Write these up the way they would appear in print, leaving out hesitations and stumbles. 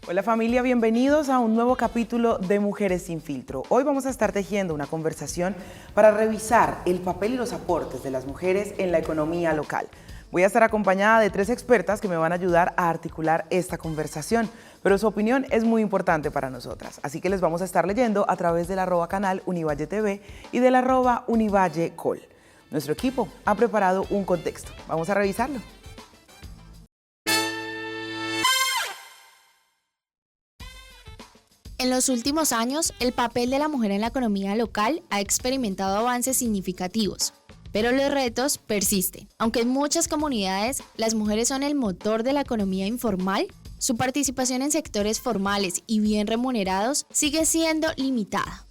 Hola familia, bienvenidos a un nuevo capítulo de Mujeres sin Filtro. Hoy vamos a estar tejiendo una conversación para revisar el papel y los aportes de las mujeres en la economía local. Voy a estar acompañada de 3 expertas que me van a ayudar a articular esta conversación, pero su opinión es muy importante para nosotras, así que les vamos a estar leyendo a través del @canal Univalle TV y del @UnivalleCol. Nuestro equipo ha preparado un contexto, vamos a revisarlo. En los últimos años, el papel de la mujer en la economía local ha experimentado avances significativos, pero los retos persisten. Aunque en muchas comunidades las mujeres son el motor de la economía informal, su participación en sectores formales y bien remunerados sigue siendo limitada.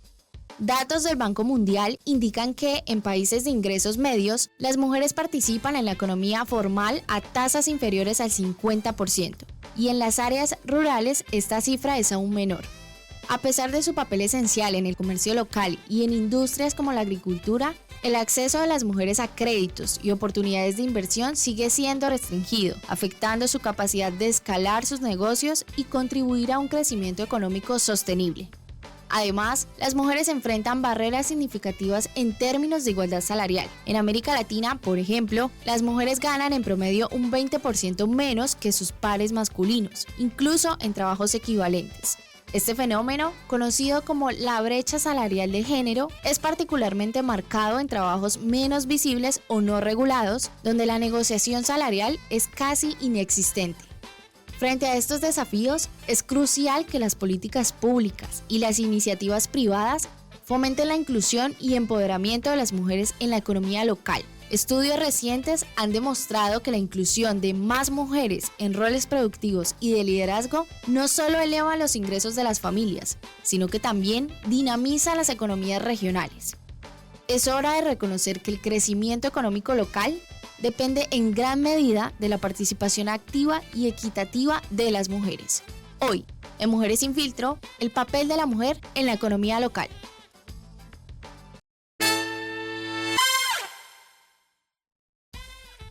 Datos del Banco Mundial indican que en países de ingresos medios, las mujeres participan en la economía formal a tasas inferiores al 50%, y en las áreas rurales esta cifra es aún menor. A pesar de su papel esencial en el comercio local y en industrias como la agricultura, el acceso de las mujeres a créditos y oportunidades de inversión sigue siendo restringido, afectando su capacidad de escalar sus negocios y contribuir a un crecimiento económico sostenible. Además, las mujeres enfrentan barreras significativas en términos de igualdad salarial. En América Latina, por ejemplo, las mujeres ganan en promedio un 20% menos que sus pares masculinos, incluso en trabajos equivalentes. Este fenómeno, conocido como la brecha salarial de género, es particularmente marcado en trabajos menos visibles o no regulados, donde la negociación salarial es casi inexistente. Frente a estos desafíos, es crucial que las políticas públicas y las iniciativas privadas fomenten la inclusión y empoderamiento de las mujeres en la economía local. Estudios recientes han demostrado que la inclusión de más mujeres en roles productivos y de liderazgo no solo eleva los ingresos de las familias, sino que también dinamiza las economías regionales. Es hora de reconocer que el crecimiento económico local depende en gran medida de la participación activa y equitativa de las mujeres. Hoy, en Mujeres sin Filtro, el papel de la mujer en la economía local.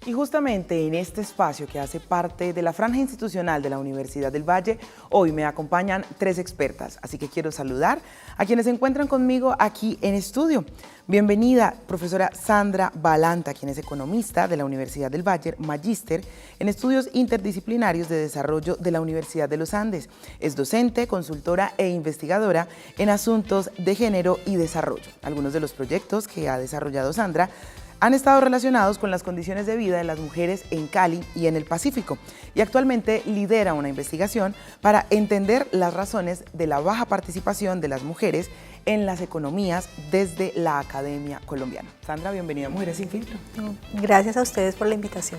Y justamente en este espacio que hace parte de la franja institucional de la Universidad del Valle, hoy me acompañan 3 expertas, así que quiero saludar a quienes se encuentran conmigo aquí en estudio. Bienvenida, profesora Sandra Balanta, quien es economista de la Universidad del Valle, magíster en estudios interdisciplinarios de desarrollo de la Universidad de los Andes. Es docente, consultora e investigadora en asuntos de género y desarrollo. Algunos de los proyectos que ha desarrollado Sandra han estado relacionados con las condiciones de vida de las mujeres en Cali y en el Pacífico, y actualmente lidera una investigación para entender las razones de la baja participación de las mujeres en las economías desde la Academia Colombiana. Sandra, bienvenida a Mujeres sin Filtro. Gracias a ustedes por la invitación.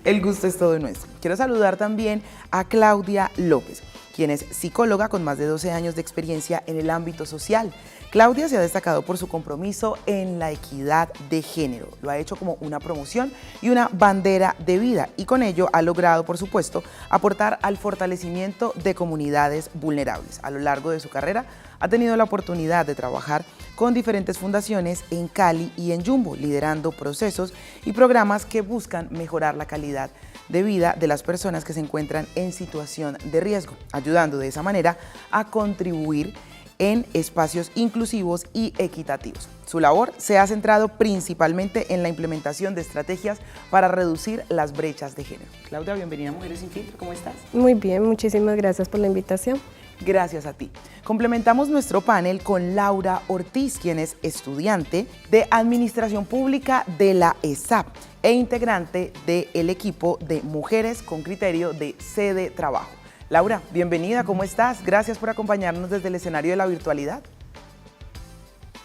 El gusto es todo nuestro. Quiero saludar también a Claudia López, quien es psicóloga con más de 12 años de experiencia en el ámbito social. Claudia se ha destacado por su compromiso en la equidad de género. Lo ha hecho como una promoción y una bandera de vida, y con ello ha logrado, por supuesto, aportar al fortalecimiento de comunidades vulnerables. A lo largo de su carrera ha tenido la oportunidad de trabajar con diferentes fundaciones en Cali y en Yumbo, liderando procesos y programas que buscan mejorar la calidad de vida de las personas que se encuentran en situación de riesgo, ayudando de esa manera a contribuir en espacios inclusivos y equitativos. Su labor se ha centrado principalmente en la implementación de estrategias para reducir las brechas de género. Claudia, bienvenida a Mujeres sin Filtro, ¿cómo estás? Muy bien, muchísimas gracias por la invitación. Gracias a ti. Complementamos nuestro panel con Laura Ortiz, quien es estudiante de Administración Pública de la ESAP e integrante del equipo de Mujeres con Criterio de Sede Trabajo. Laura, bienvenida, ¿cómo estás? Gracias por acompañarnos desde el escenario de la virtualidad.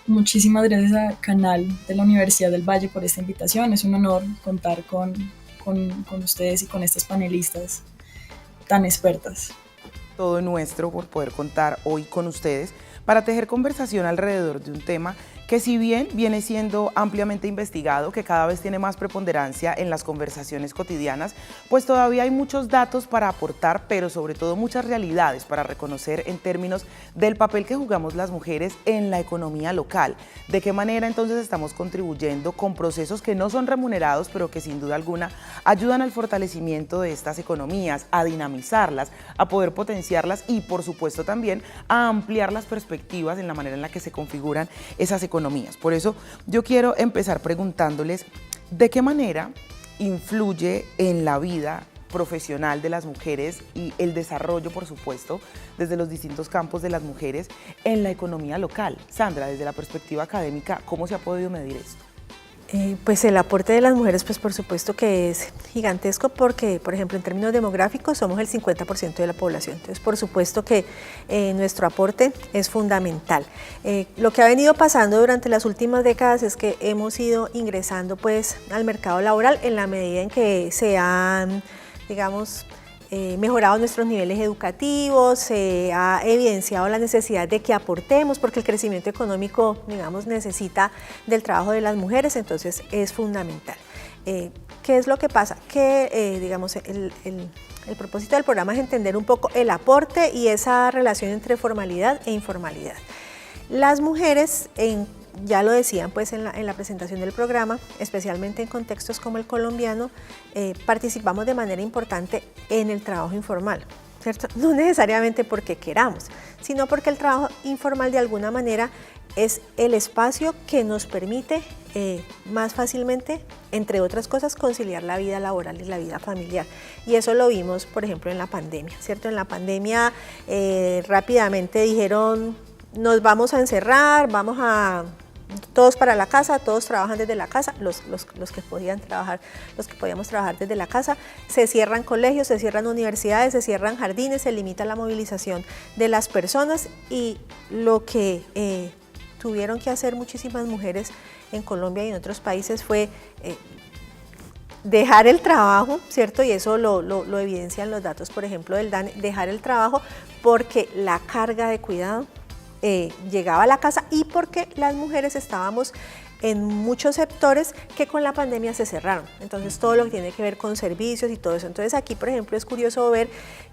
Muchísimas gracias a Canal de la Universidad del Valle por esta invitación. Es un honor contar con ustedes y con estas panelistas tan expertas. Todo nuestro por poder contar hoy con ustedes para tejer conversación alrededor de un tema que si bien viene siendo ampliamente investigado, que cada vez tiene más preponderancia en las conversaciones cotidianas, pues todavía hay muchos datos para aportar, pero sobre todo muchas realidades para reconocer en términos del papel que jugamos las mujeres en la economía local. De qué manera entonces estamos contribuyendo con procesos que no son remunerados, pero que sin duda alguna ayudan al fortalecimiento de estas economías, a dinamizarlas, a poder potenciarlas y por supuesto también a ampliar las perspectivas en la manera en la que se configuran esas economías. Por eso yo quiero empezar preguntándoles de qué manera influye en la vida profesional de las mujeres y el desarrollo, por supuesto, desde los distintos campos de las mujeres en la economía local. Sandra, desde la perspectiva académica, ¿cómo se ha podido medir esto? Pues el aporte de las mujeres, pues por supuesto que es gigantesco porque, por ejemplo, en términos demográficos somos el 50% de la población. Entonces, por supuesto que nuestro aporte es fundamental. Lo que ha venido pasando durante las últimas décadas es que hemos ido ingresando pues al mercado laboral en la medida en que se han, digamos, mejorado nuestros niveles educativos, se ha evidenciado la necesidad de que aportemos, porque el crecimiento económico, digamos, necesita del trabajo de las mujeres, entonces es fundamental. ¿Qué es lo que pasa? Que, digamos, el propósito del programa es entender un poco el aporte y esa relación entre formalidad e informalidad. Las mujeres, ya lo decían pues en la presentación del programa, especialmente en contextos como el colombiano, participamos de manera importante en el trabajo informal, ¿cierto? No necesariamente porque queramos, sino porque el trabajo informal de alguna manera es el espacio que nos permite más fácilmente, entre otras cosas, conciliar la vida laboral y la vida familiar. Y eso lo vimos, por ejemplo, en la pandemia, ¿cierto? En la pandemia rápidamente dijeron, nos vamos a encerrar, vamos a todos para la casa, todos trabajan desde la casa, los que podían trabajar, los que podíamos trabajar desde la casa, se cierran colegios, se cierran universidades, se cierran jardines, se limita la movilización de las personas y lo que tuvieron que hacer muchísimas mujeres en Colombia y en otros países fue dejar el trabajo, ¿cierto? Y eso lo evidencian los datos, por ejemplo, del DANE, dejar el trabajo porque la carga de cuidado llegaba a la casa y porque las mujeres estábamos en muchos sectores que con la pandemia se cerraron. Entonces todo lo que tiene que ver con servicios y todo eso. Entonces aquí, por ejemplo, es curioso ver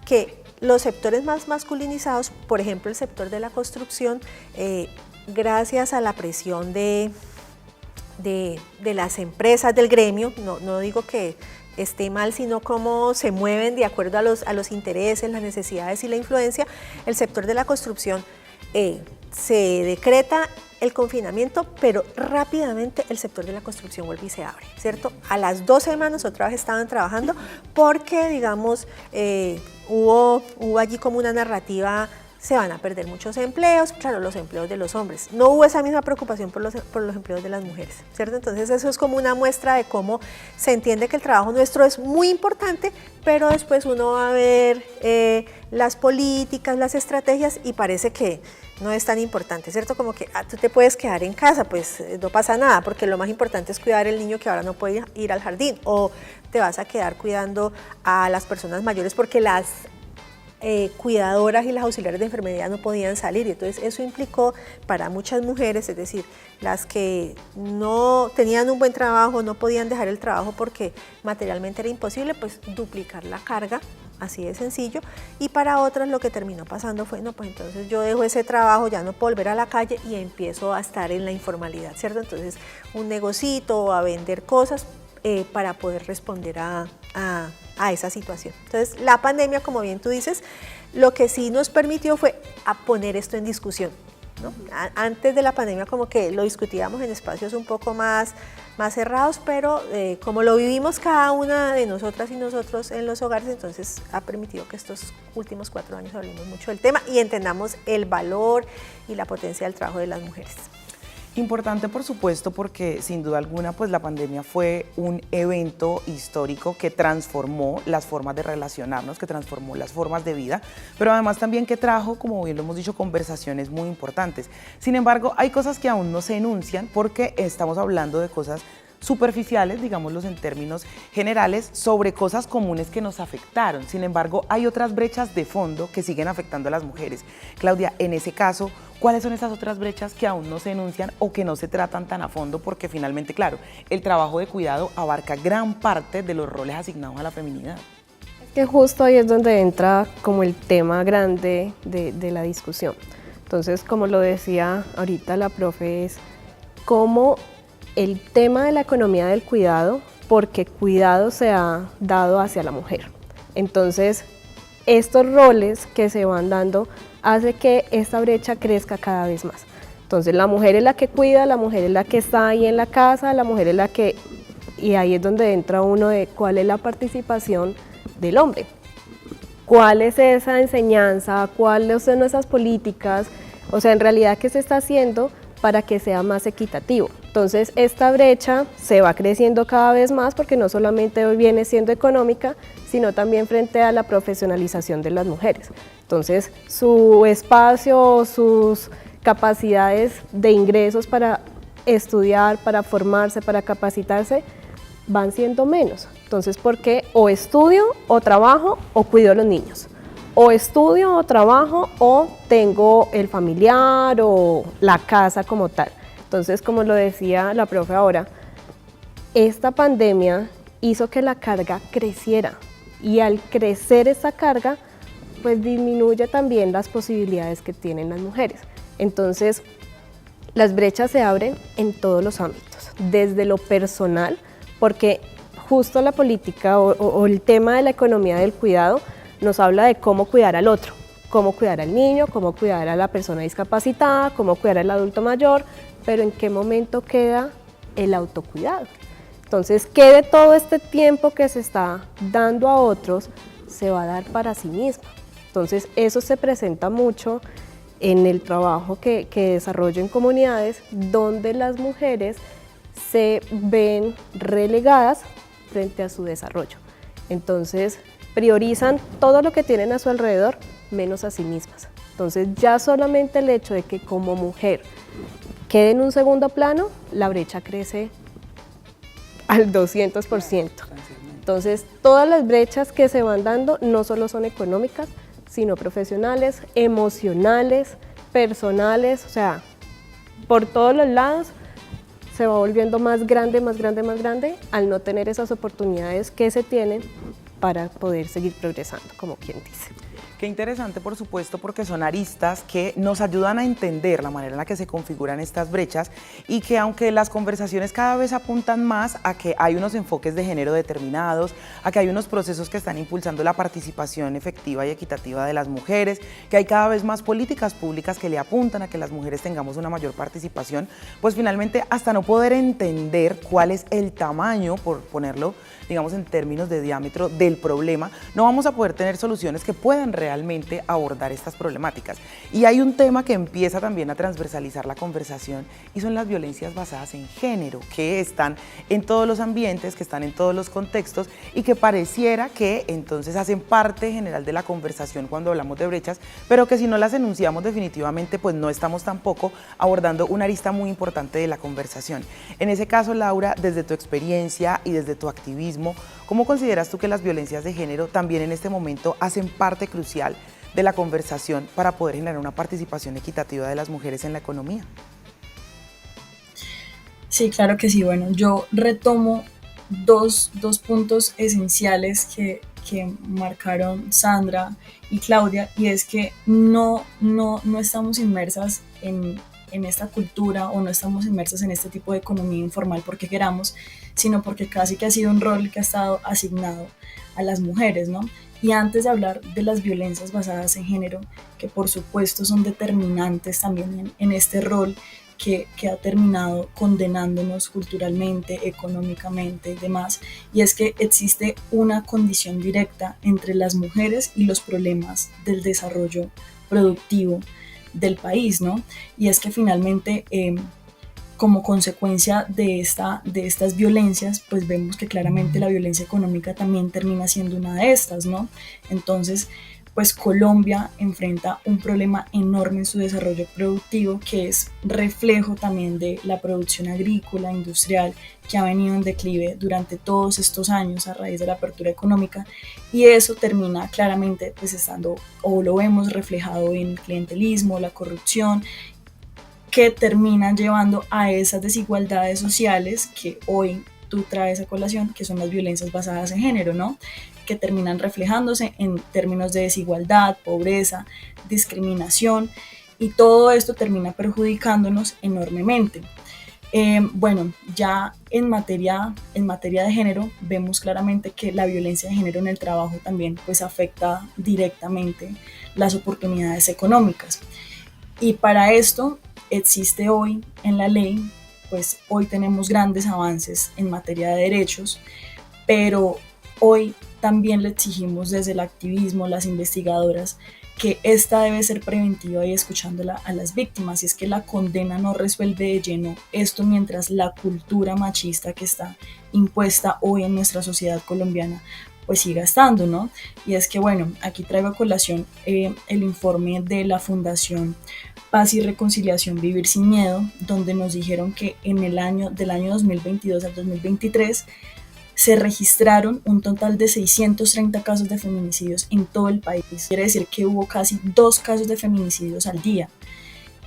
que los sectores más masculinizados, por ejemplo, el sector de la construcción, gracias a la presión de las empresas del gremio, no digo que esté mal, sino cómo se mueven de acuerdo a los intereses, las necesidades y la influencia, el sector de la construcción se decreta el confinamiento, pero rápidamente el sector de la construcción vuelve y se abre, ¿cierto? A las 2 semanas otra vez estaban trabajando porque, digamos, hubo allí como una narrativa, se van a perder muchos empleos, claro, los empleos de los hombres. No hubo esa misma preocupación por los empleos de las mujeres, ¿cierto? Entonces eso es como una muestra de cómo se entiende que el trabajo nuestro es muy importante, pero después uno va a ver las políticas, las estrategias y parece que no es tan importante, ¿cierto? Como que tú te puedes quedar en casa, pues no pasa nada, porque lo más importante es cuidar al niño que ahora no puede ir al jardín, o te vas a quedar cuidando a las personas mayores porque las cuidadoras y las auxiliares de enfermería no podían salir, y entonces eso implicó para muchas mujeres, es decir, las que no tenían un buen trabajo, no podían dejar el trabajo porque materialmente era imposible, pues duplicar la carga, así de sencillo, y para otras lo que terminó pasando fue, no, pues entonces yo dejo ese trabajo, ya no puedo volver a la calle y empiezo a estar en la informalidad, ¿cierto? Entonces un negocito, a vender cosas para poder responder a esa situación. Entonces la pandemia, como bien tú dices, lo que sí nos permitió fue a poner esto en discusión, ¿no? Antes de la pandemia como que lo discutíamos en espacios un poco más cerrados, pero como lo vivimos cada una de nosotras y nosotros en los hogares, entonces ha permitido que estos últimos 4 años hablemos mucho del tema y entendamos el valor y la potencia del trabajo de las mujeres. Importante, por supuesto, porque sin duda alguna pues la pandemia fue un evento histórico que transformó las formas de relacionarnos, que transformó las formas de vida, pero además también que trajo, como bien lo hemos dicho, conversaciones muy importantes. Sin embargo, hay cosas que aún no se enuncian porque estamos hablando de cosas superficiales, digámoslos en términos generales, sobre cosas comunes que nos afectaron. Sin embargo, hay otras brechas de fondo que siguen afectando a las mujeres. Claudia, en ese caso, ¿cuáles son esas otras brechas que aún no se enuncian o que no se tratan tan a fondo? Porque finalmente, claro, el trabajo de cuidado abarca gran parte de los roles asignados a la feminidad. Que justo ahí es donde entra como el tema grande de la discusión. Entonces, como lo decía ahorita la profe, es cómo el tema de la economía del cuidado, porque cuidado se ha dado hacia la mujer. Entonces, estos roles que se van dando hace que esta brecha crezca cada vez más. Entonces, la mujer es la que cuida, la mujer es la que está ahí en la casa, la mujer es la que... Y ahí es donde entra uno de cuál es la participación del hombre. ¿Cuál es esa enseñanza? ¿Cuáles son esas políticas? O sea, en realidad, ¿qué se está haciendo para que sea más equitativo? Entonces, esta brecha se va creciendo cada vez más porque no solamente hoy viene siendo económica, sino también frente a la profesionalización de las mujeres. Entonces, su espacio, sus capacidades de ingresos para estudiar, para formarse, para capacitarse, van siendo menos. Entonces, porque o estudio o trabajo o cuido a los niños, o estudio o trabajo o tengo el familiar o la casa como tal. Entonces, como lo decía la profe ahora, esta pandemia hizo que la carga creciera y al crecer esa carga, pues disminuye también las posibilidades que tienen las mujeres. Entonces, las brechas se abren en todos los ámbitos, desde lo personal, porque justo la política o el tema de la economía del cuidado nos habla de cómo cuidar al otro, cómo cuidar al niño, cómo cuidar a la persona discapacitada, cómo cuidar al adulto mayor, pero en qué momento queda el autocuidado. Entonces, ¿qué de todo este tiempo que se está dando a otros se va a dar para sí misma? Entonces, eso se presenta mucho en el trabajo que desarrollo en comunidades donde las mujeres se ven relegadas frente a su desarrollo. Entonces, priorizan todo lo que tienen a su alrededor, menos a sí mismas. Entonces, ya solamente el hecho de que como mujer quede en un segundo plano, la brecha crece al 200%. Entonces, todas las brechas que se van dando no solo son económicas, sino profesionales, emocionales, personales, o sea, por todos los lados se va volviendo más grande, más grande, más grande, al no tener esas oportunidades que se tienen para poder seguir progresando, como quien dice. Qué interesante, por supuesto, porque son aristas que nos ayudan a entender la manera en la que se configuran estas brechas y que aunque las conversaciones cada vez apuntan más a que hay unos enfoques de género determinados, a que hay unos procesos que están impulsando la participación efectiva y equitativa de las mujeres, que hay cada vez más políticas públicas que le apuntan a que las mujeres tengamos una mayor participación, pues finalmente hasta no poder entender cuál es el tamaño, por ponerlo, digamos, en términos de diámetro del problema, no vamos a poder tener soluciones que puedan realmente abordar estas problemáticas. Y hay un tema que empieza también a transversalizar la conversación y son las violencias basadas en género, que están en todos los ambientes, que están en todos los contextos y que pareciera que entonces hacen parte general de la conversación cuando hablamos de brechas, pero que si no las enunciamos definitivamente, pues no estamos tampoco abordando una arista muy importante de la conversación. En ese caso, Laura, desde tu experiencia y desde tu activismo, ¿cómo consideras tú que las violencias de género también en este momento hacen parte crucial de la conversación para poder generar una participación equitativa de las mujeres en la economía? Sí, claro que sí. Bueno, yo retomo dos puntos esenciales que marcaron Sandra y Claudia, y es que no estamos inmersas en esta cultura o no estamos inmersas en este tipo de economía informal porque queramos, sino porque casi que ha sido un rol que ha estado asignado a las mujeres, ¿no? Y antes de hablar de las violencias basadas en género, que por supuesto son determinantes también en este rol que ha terminado condenándonos culturalmente, económicamente y demás, y es que existe una condición directa entre las mujeres y los problemas del desarrollo productivo del país, ¿no? Y es que finalmente, como consecuencia de estas violencias, pues vemos que claramente la violencia económica también termina siendo una de estas, ¿no? Entonces, pues Colombia enfrenta un problema enorme en su desarrollo productivo, que es reflejo también de la producción agrícola, industrial, que ha venido en declive durante todos estos años a raíz de la apertura económica, y eso termina claramente pues estando, o lo vemos reflejado en el clientelismo, la corrupción, que terminan llevando a esas desigualdades sociales que hoy tú traes a colación, que son las violencias basadas en género, ¿no? Que terminan reflejándose en términos de desigualdad, pobreza, discriminación, y todo esto termina perjudicándonos enormemente. Bueno, ya en materia de género vemos claramente que la violencia de género en el trabajo también pues afecta directamente las oportunidades económicas. Y para esto existe hoy en la ley, pues hoy tenemos grandes avances en materia de derechos, pero hoy también le exigimos desde el activismo, las investigadoras, que esta debe ser preventiva y escuchándola a las víctimas, y es que la condena no resuelve de lleno esto mientras la cultura machista que está impuesta hoy en nuestra sociedad colombiana pues siga estando, ¿no? Y es que bueno, aquí traigo a colación el informe de la Fundación Paz y Reconciliación Vivir Sin Miedo, donde nos dijeron que en el año, del año 2022 al 2023 se registraron un total de 630 casos de feminicidios en todo el país. Quiere decir que hubo casi 2 casos de feminicidios al día.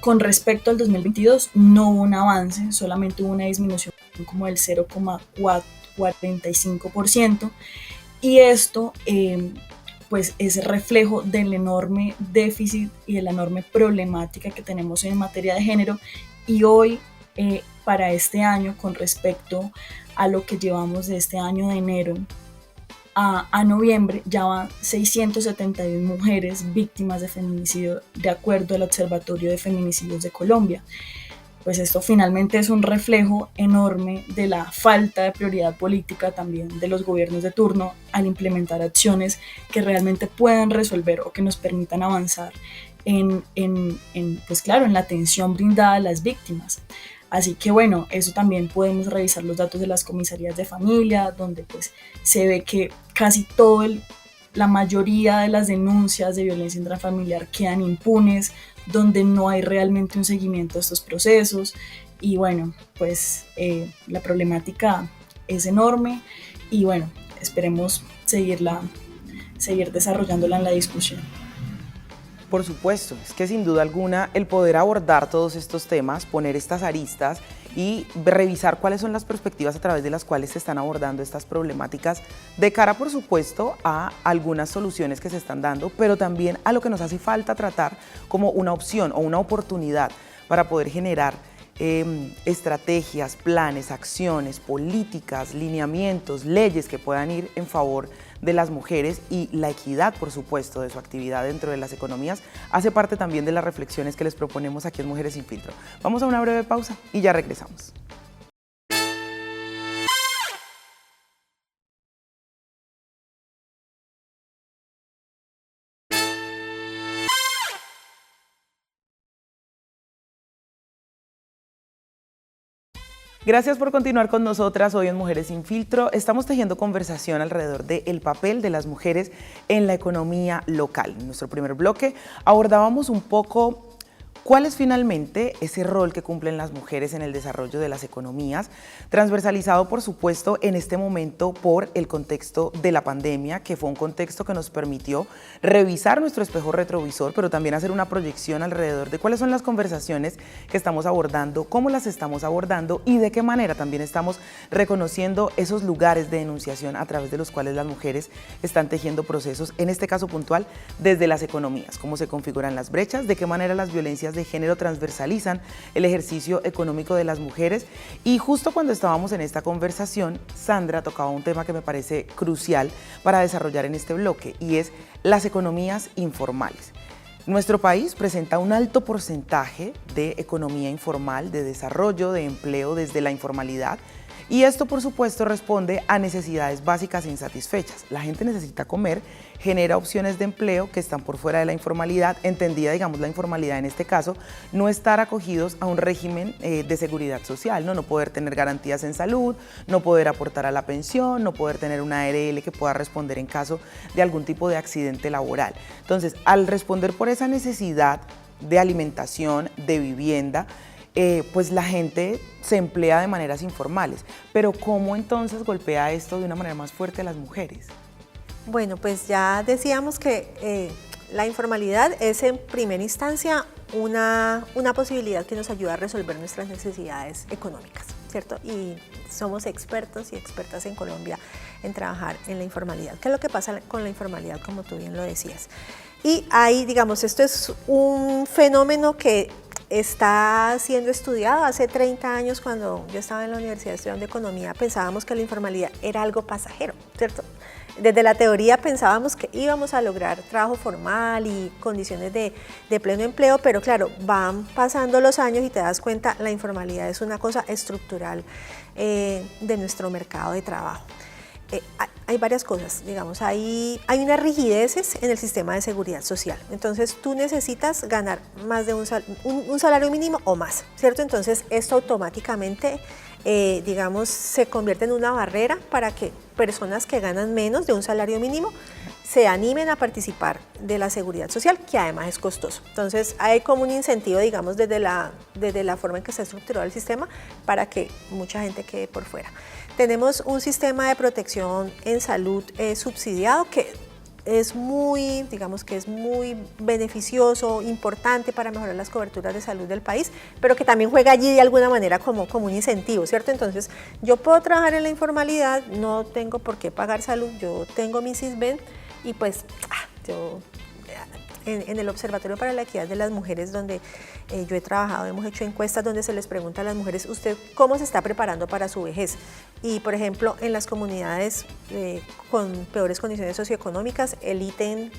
Con respecto al 2022 no hubo un avance, solamente hubo una disminución como del 0,45%, y esto pues es reflejo del enorme déficit y de la enorme problemática que tenemos en materia de género. Y hoy para este año, con respecto a lo que llevamos de este año de enero a noviembre, ya van 671 mujeres víctimas de feminicidio de acuerdo al Observatorio de Feminicidios de Colombia. Pues esto finalmente es un reflejo enorme de la falta de prioridad política también de los gobiernos de turno al implementar acciones que realmente puedan resolver o que nos permitan avanzar pues claro, en la atención brindada a las víctimas. Así que bueno, eso también podemos revisar los datos de las comisarías de familia, donde pues se ve que casi la mayoría de las denuncias de violencia intrafamiliar quedan impunes, donde no hay realmente un seguimiento a estos procesos. Y bueno, pues la problemática es enorme y bueno, esperemos seguir desarrollándola en la discusión. Por supuesto, es que sin duda alguna el poder abordar todos estos temas, poner estas aristas y revisar cuáles son las perspectivas a través de las cuales se están abordando estas problemáticas de cara, por supuesto, a algunas soluciones que se están dando, pero también a lo que nos hace falta tratar como una opción o una oportunidad para poder generar estrategias, planes, acciones, políticas, lineamientos, leyes que puedan ir en favor de las mujeres, y la equidad, por supuesto, de su actividad dentro de las economías hace parte también de las reflexiones que les proponemos aquí en Mujeres Sin Filtro. Vamos a una breve pausa y ya regresamos. Gracias por continuar con nosotras hoy en Mujeres Sin Filtro. Estamos tejiendo conversación alrededor del papel de las mujeres en la economía local. En nuestro primer bloque abordábamos un poco cuál es finalmente ese rol que cumplen las mujeres en el desarrollo de las economías, transversalizado por supuesto en este momento por el contexto de la pandemia, que fue un contexto que nos permitió revisar nuestro espejo retrovisor, pero también hacer una proyección alrededor de cuáles son las conversaciones que estamos abordando, cómo las estamos abordando y de qué manera también estamos reconociendo esos lugares de enunciación a través de los cuales las mujeres están tejiendo procesos, en este caso puntual, desde las economías, cómo se configuran las brechas, de qué manera las violencias de género transversalizan el ejercicio económico de las mujeres. Y justo cuando estábamos en esta conversación, Sandra tocaba un tema que me parece crucial para desarrollar en este bloque, y es las economías informales. Nuestro país presenta un alto porcentaje de economía informal, de desarrollo, de empleo desde la informalidad, Y esto, por supuesto, responde a necesidades básicas insatisfechas. La gente necesita comer, genera opciones de empleo que están por fuera de la informalidad, entendida, digamos, la informalidad en este caso, no estar acogidos a un régimen de seguridad social, ¿no? No poder tener garantías en salud, no poder aportar a la pensión, no poder tener una ARL que pueda responder en caso de algún tipo de accidente laboral. Entonces, al responder por esa necesidad de alimentación, de vivienda, pues la gente se emplea de maneras informales. Pero ¿cómo entonces golpea esto de una manera más fuerte a las mujeres? Bueno, pues ya decíamos que la informalidad es en primera instancia una posibilidad que nos ayuda a resolver nuestras necesidades económicas, ¿cierto? Y somos expertos y expertas en Colombia en trabajar en la informalidad. ¿Qué es lo que pasa con la informalidad, como tú bien lo decías? Y ahí, digamos, esto es un fenómeno que está siendo estudiado. Hace 30 años, cuando yo estaba en la universidad estudiando economía, pensábamos que la informalidad era algo pasajero, ¿cierto? Desde la teoría pensábamos que íbamos a lograr trabajo formal y condiciones de pleno empleo, pero claro, van pasando los años y te das cuenta, la informalidad es una cosa estructural de nuestro mercado de trabajo. Hay varias cosas, digamos, hay unas rigideces en el sistema de seguridad social. Entonces, tú necesitas ganar más de un salario mínimo o más, ¿cierto? Entonces, esto automáticamente, digamos, se convierte en una barrera para que personas que ganan menos de un salario mínimo se animen a participar de la seguridad social, que además es costoso. Entonces, hay como un incentivo, digamos, desde la forma en que está estructurado el sistema para que mucha gente quede por fuera. Tenemos un sistema de protección en salud subsidiado que es muy, digamos que es muy beneficioso, importante para mejorar las coberturas de salud del país, pero que también juega allí de alguna manera como un incentivo, ¿cierto? Entonces, yo puedo trabajar en la informalidad, no tengo por qué pagar salud, yo tengo mi SISBEN y pues yo en el Observatorio para la Equidad de las Mujeres, donde yo he trabajado, hemos hecho encuestas donde se les pregunta a las mujeres, ¿usted cómo se está preparando para su vejez? Y, por ejemplo, en las comunidades con peores condiciones socioeconómicas,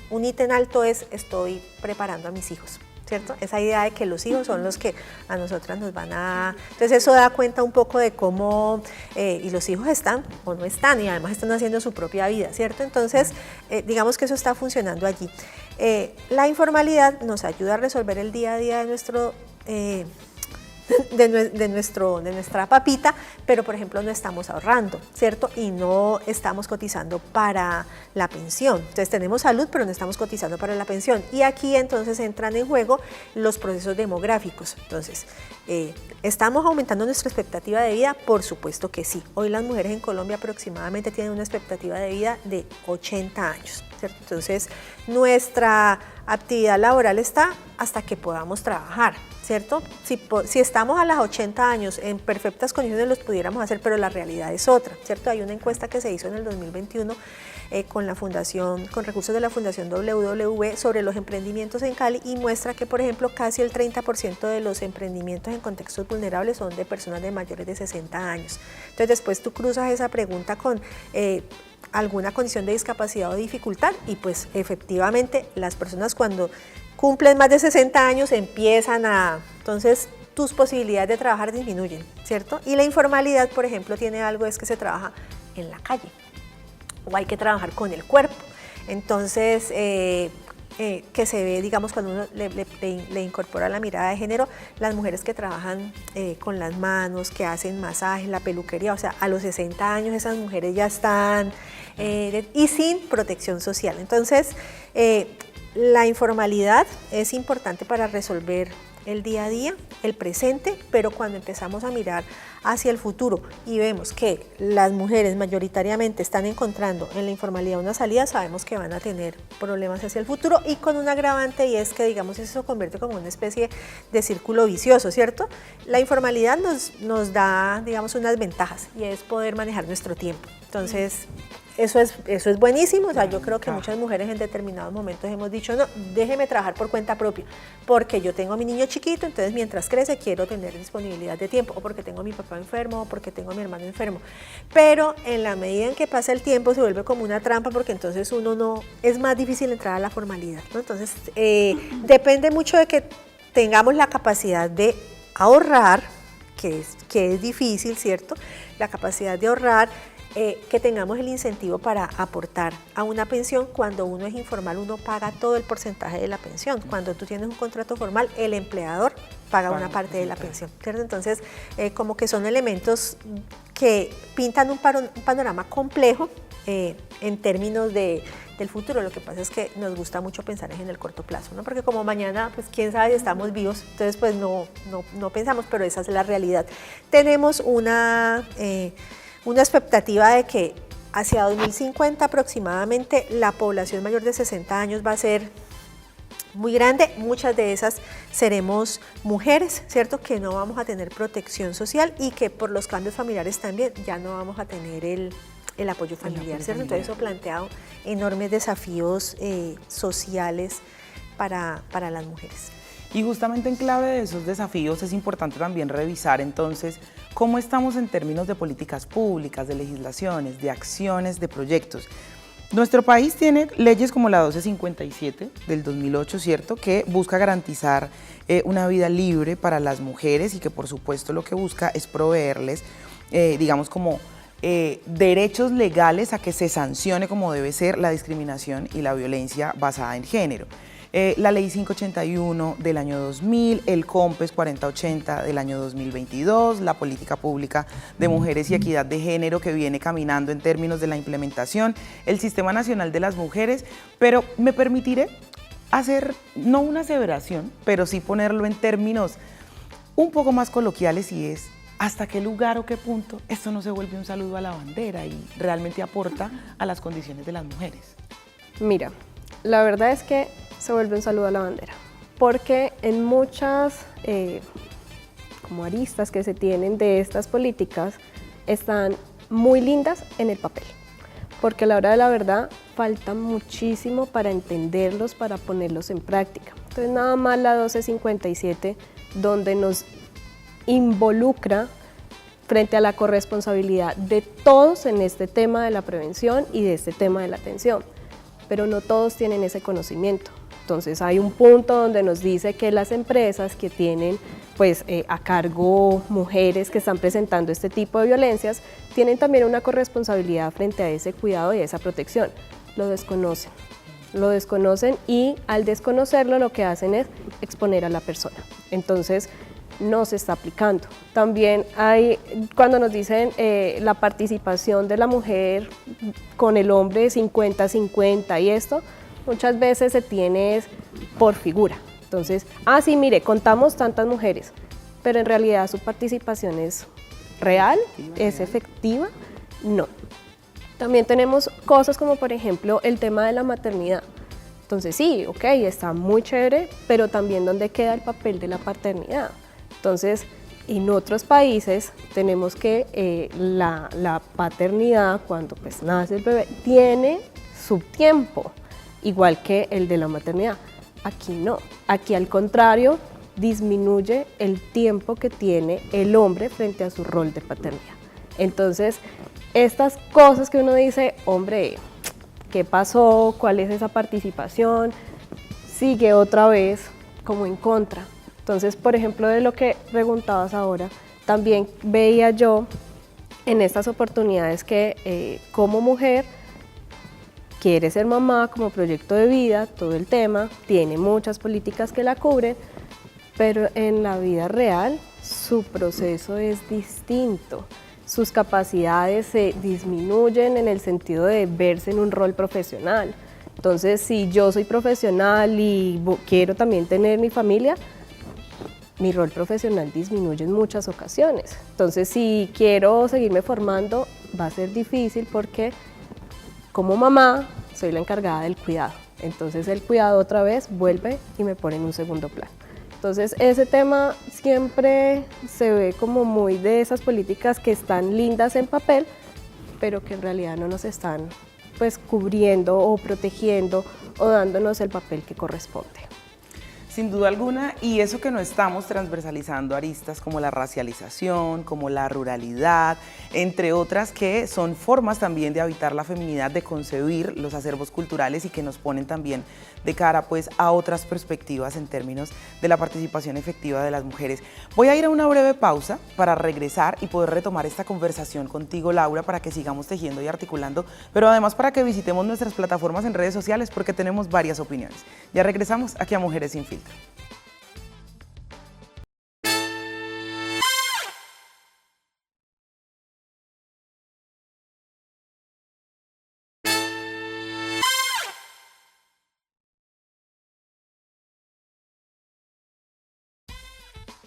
un ítem alto es estoy preparando a mis hijos, ¿cierto? Esa idea de que los hijos son los que a nosotras nos van a... Entonces eso da cuenta un poco de cómo, y los hijos están o no están, y además están haciendo su propia vida, ¿cierto? Entonces, digamos que eso está funcionando allí. La informalidad nos ayuda a resolver el día a día de nuestra papita, pero por ejemplo no estamos ahorrando, ¿cierto? Y no estamos cotizando para la pensión. Entonces tenemos salud, pero no estamos cotizando para la pensión. Y aquí entonces entran en juego los procesos demográficos. Entonces, ¿estamos aumentando nuestra expectativa de vida? Por supuesto que sí. Hoy las mujeres en Colombia aproximadamente tienen una expectativa de vida de 80 años, ¿cierto? Entonces, nuestra actividad laboral está hasta que podamos trabajar, ¿cierto? Si estamos a los 80 años en perfectas condiciones los pudiéramos hacer, pero la realidad es otra, ¿cierto? Hay una encuesta que se hizo en el 2021 con recursos de la Fundación WW sobre los emprendimientos en Cali y muestra que, por ejemplo, casi el 30% de los emprendimientos en contextos vulnerables son de personas de mayores de 60 años. Entonces, después tú cruzas esa pregunta con alguna condición de discapacidad o dificultad y pues efectivamente las personas cuando cumplen más de 60 años entonces tus posibilidades de trabajar disminuyen, ¿cierto? Y la informalidad, por ejemplo, tiene algo, es que se trabaja en la calle o hay que trabajar con el cuerpo. Entonces, que se ve, digamos, cuando uno le incorpora la mirada de género, las mujeres que trabajan con las manos, que hacen masajes, la peluquería, o sea, a los 60 años esas mujeres ya están y sin protección social. Entonces, la informalidad es importante para resolver el día a día, el presente, pero cuando empezamos a mirar hacia el futuro y vemos que las mujeres mayoritariamente están encontrando en la informalidad una salida, sabemos que van a tener problemas hacia el futuro y con un agravante, y es que, digamos, eso se convierte como una especie de círculo vicioso, ¿cierto? La informalidad nos da, digamos, unas ventajas y es poder manejar nuestro tiempo. Entonces, eso es buenísimo. O sea, yo creo que muchas mujeres en determinados momentos hemos dicho, no, déjeme trabajar por cuenta propia, porque yo tengo a mi niño chiquito, entonces mientras crece quiero tener disponibilidad de tiempo, o porque tengo a mi papá enfermo, o porque tengo a mi hermano enfermo. Pero en la medida en que pasa el tiempo se vuelve como una trampa, porque entonces es más difícil entrar a la formalidad, ¿no? Entonces, depende mucho de que tengamos la capacidad de ahorrar que es difícil, ¿cierto? La capacidad de ahorrar, que tengamos el incentivo para aportar a una pensión. Cuando uno es informal, uno paga todo el porcentaje de la pensión. Cuando tú tienes un contrato formal, el empleador paga una parte de la pensión, ¿cierto? Entonces, como que son elementos que pintan un panorama complejo en términos del futuro. Lo que pasa es que nos gusta mucho pensar en el corto plazo, ¿no? Porque como mañana, pues quién sabe si estamos vivos, entonces pues no pensamos, pero esa es la realidad. Tenemos una expectativa de que hacia 2050 aproximadamente la población mayor de 60 años va a ser muy grande. Muchas de esas seremos mujeres, ¿cierto? Que no vamos a tener protección social y que por los cambios familiares también ya no vamos a tener el apoyo familiar, ¿cierto? Entonces eso ha planteado enormes desafíos sociales para las mujeres. Y justamente en clave de esos desafíos es importante también revisar entonces cómo estamos en términos de políticas públicas, de legislaciones, de acciones, de proyectos. Nuestro país tiene leyes como la 1257 del 2008, ¿cierto?, que busca garantizar una vida libre para las mujeres y que por supuesto lo que busca es proveerles, digamos, como derechos legales a que se sancione como debe ser la discriminación y la violencia basada en género. La Ley 581 del año 2000, el COMPES 4080 del año 2022, la política pública de mujeres y equidad de género que viene caminando en términos de la implementación, el Sistema Nacional de las Mujeres, pero me permitiré hacer, no una aseveración, pero sí ponerlo en términos un poco más coloquiales y es hasta qué lugar o qué punto esto no se vuelve un saludo a la bandera y realmente aporta a las condiciones de las mujeres. Mira, la verdad es que se vuelve un saludo a la bandera, porque en muchas como aristas que se tienen de estas políticas están muy lindas en el papel, porque a la hora de la verdad falta muchísimo para entenderlos, para ponerlos en práctica. Entonces nada más la 1257 donde nos involucra frente a la corresponsabilidad de todos en este tema de la prevención y de este tema de la atención, pero no todos tienen ese conocimiento. Entonces hay un punto donde nos dice que las empresas que tienen pues, a cargo mujeres que están presentando este tipo de violencias tienen también una corresponsabilidad frente a ese cuidado y a esa protección. Lo desconocen y al desconocerlo lo que hacen es exponer a la persona. Entonces no se está aplicando. También hay, cuando nos dicen la participación de la mujer con el hombre 50-50 y esto, muchas veces se tiene por figura. Entonces, sí, mire, contamos tantas mujeres, pero en realidad su participación es real, es efectiva, no. También tenemos cosas como por ejemplo el tema de la maternidad. Entonces sí, ok, está muy chévere, pero también ¿dónde queda el papel de la paternidad? Entonces, en otros países tenemos que la paternidad, cuando pues nace el bebé, tiene su tiempo, igual que el de la maternidad. Aquí no, aquí al contrario, disminuye el tiempo que tiene el hombre frente a su rol de paternidad. Entonces, estas cosas que uno dice, hombre, ¿qué pasó? ¿Cuál es esa participación? Sigue otra vez como en contra. Entonces, por ejemplo, de lo que preguntabas ahora, también veía yo en estas oportunidades que como mujer quiere ser mamá como proyecto de vida, todo el tema, tiene muchas políticas que la cubren, pero en la vida real su proceso es distinto. Sus capacidades se disminuyen en el sentido de verse en un rol profesional. Entonces, si yo soy profesional y quiero también tener mi familia, mi rol profesional disminuye en muchas ocasiones. Entonces, si quiero seguirme formando, va a ser difícil porque como mamá soy la encargada del cuidado. Entonces, el cuidado otra vez vuelve y me pone en un segundo plano. Entonces, ese tema siempre se ve como muy de esas políticas que están lindas en papel, pero que en realidad no nos están pues cubriendo o protegiendo o dándonos el papel que corresponde. Sin duda alguna, y eso que no estamos transversalizando aristas como la racialización, como la ruralidad, entre otras que son formas también de habitar la feminidad, de concebir los acervos culturales y que nos ponen también de cara pues a otras perspectivas en términos de la participación efectiva de las mujeres. Voy a ir a una breve pausa para regresar y poder retomar esta conversación contigo, Laura, para que sigamos tejiendo y articulando, pero además para que visitemos nuestras plataformas en redes sociales porque tenemos varias opiniones. Ya regresamos aquí a Mujeres Sin Filtro.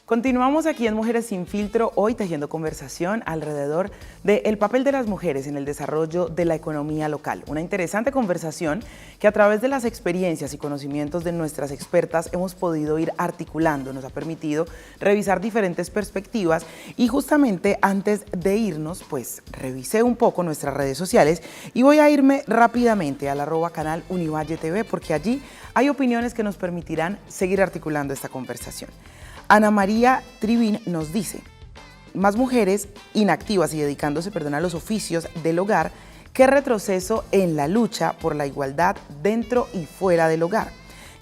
Continuamos aquí en Mujeres Sin Filtro, hoy tejiendo conversación alrededor del papel de las mujeres en el desarrollo de la economía local. Una interesante conversación que a través de las experiencias y conocimientos de nuestras expertas hemos podido ir articulando, nos ha permitido revisar diferentes perspectivas y justamente antes de irnos, pues revisé un poco nuestras redes sociales y voy a irme rápidamente al @canal Univalle TV porque allí hay opiniones que nos permitirán seguir articulando esta conversación. Ana María Trivín nos dice, más mujeres inactivas y dedicándose, a los oficios del hogar, qué retroceso en la lucha por la igualdad dentro y fuera del hogar.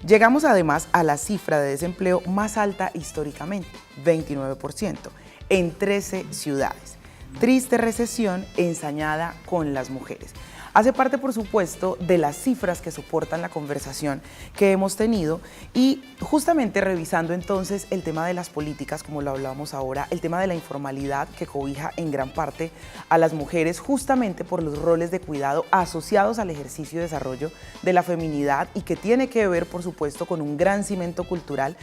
Llegamos además a la cifra de desempleo más alta históricamente, 29%, en 13 ciudades. Triste recesión ensañada con las mujeres. Hace parte, por supuesto, de las cifras que soportan la conversación que hemos tenido y justamente revisando entonces el tema de las políticas, como lo hablábamos ahora, el tema de la informalidad que cobija en gran parte a las mujeres justamente por los roles de cuidado asociados al ejercicio y desarrollo de la feminidad y que tiene que ver, por supuesto, con un gran cimiento cultural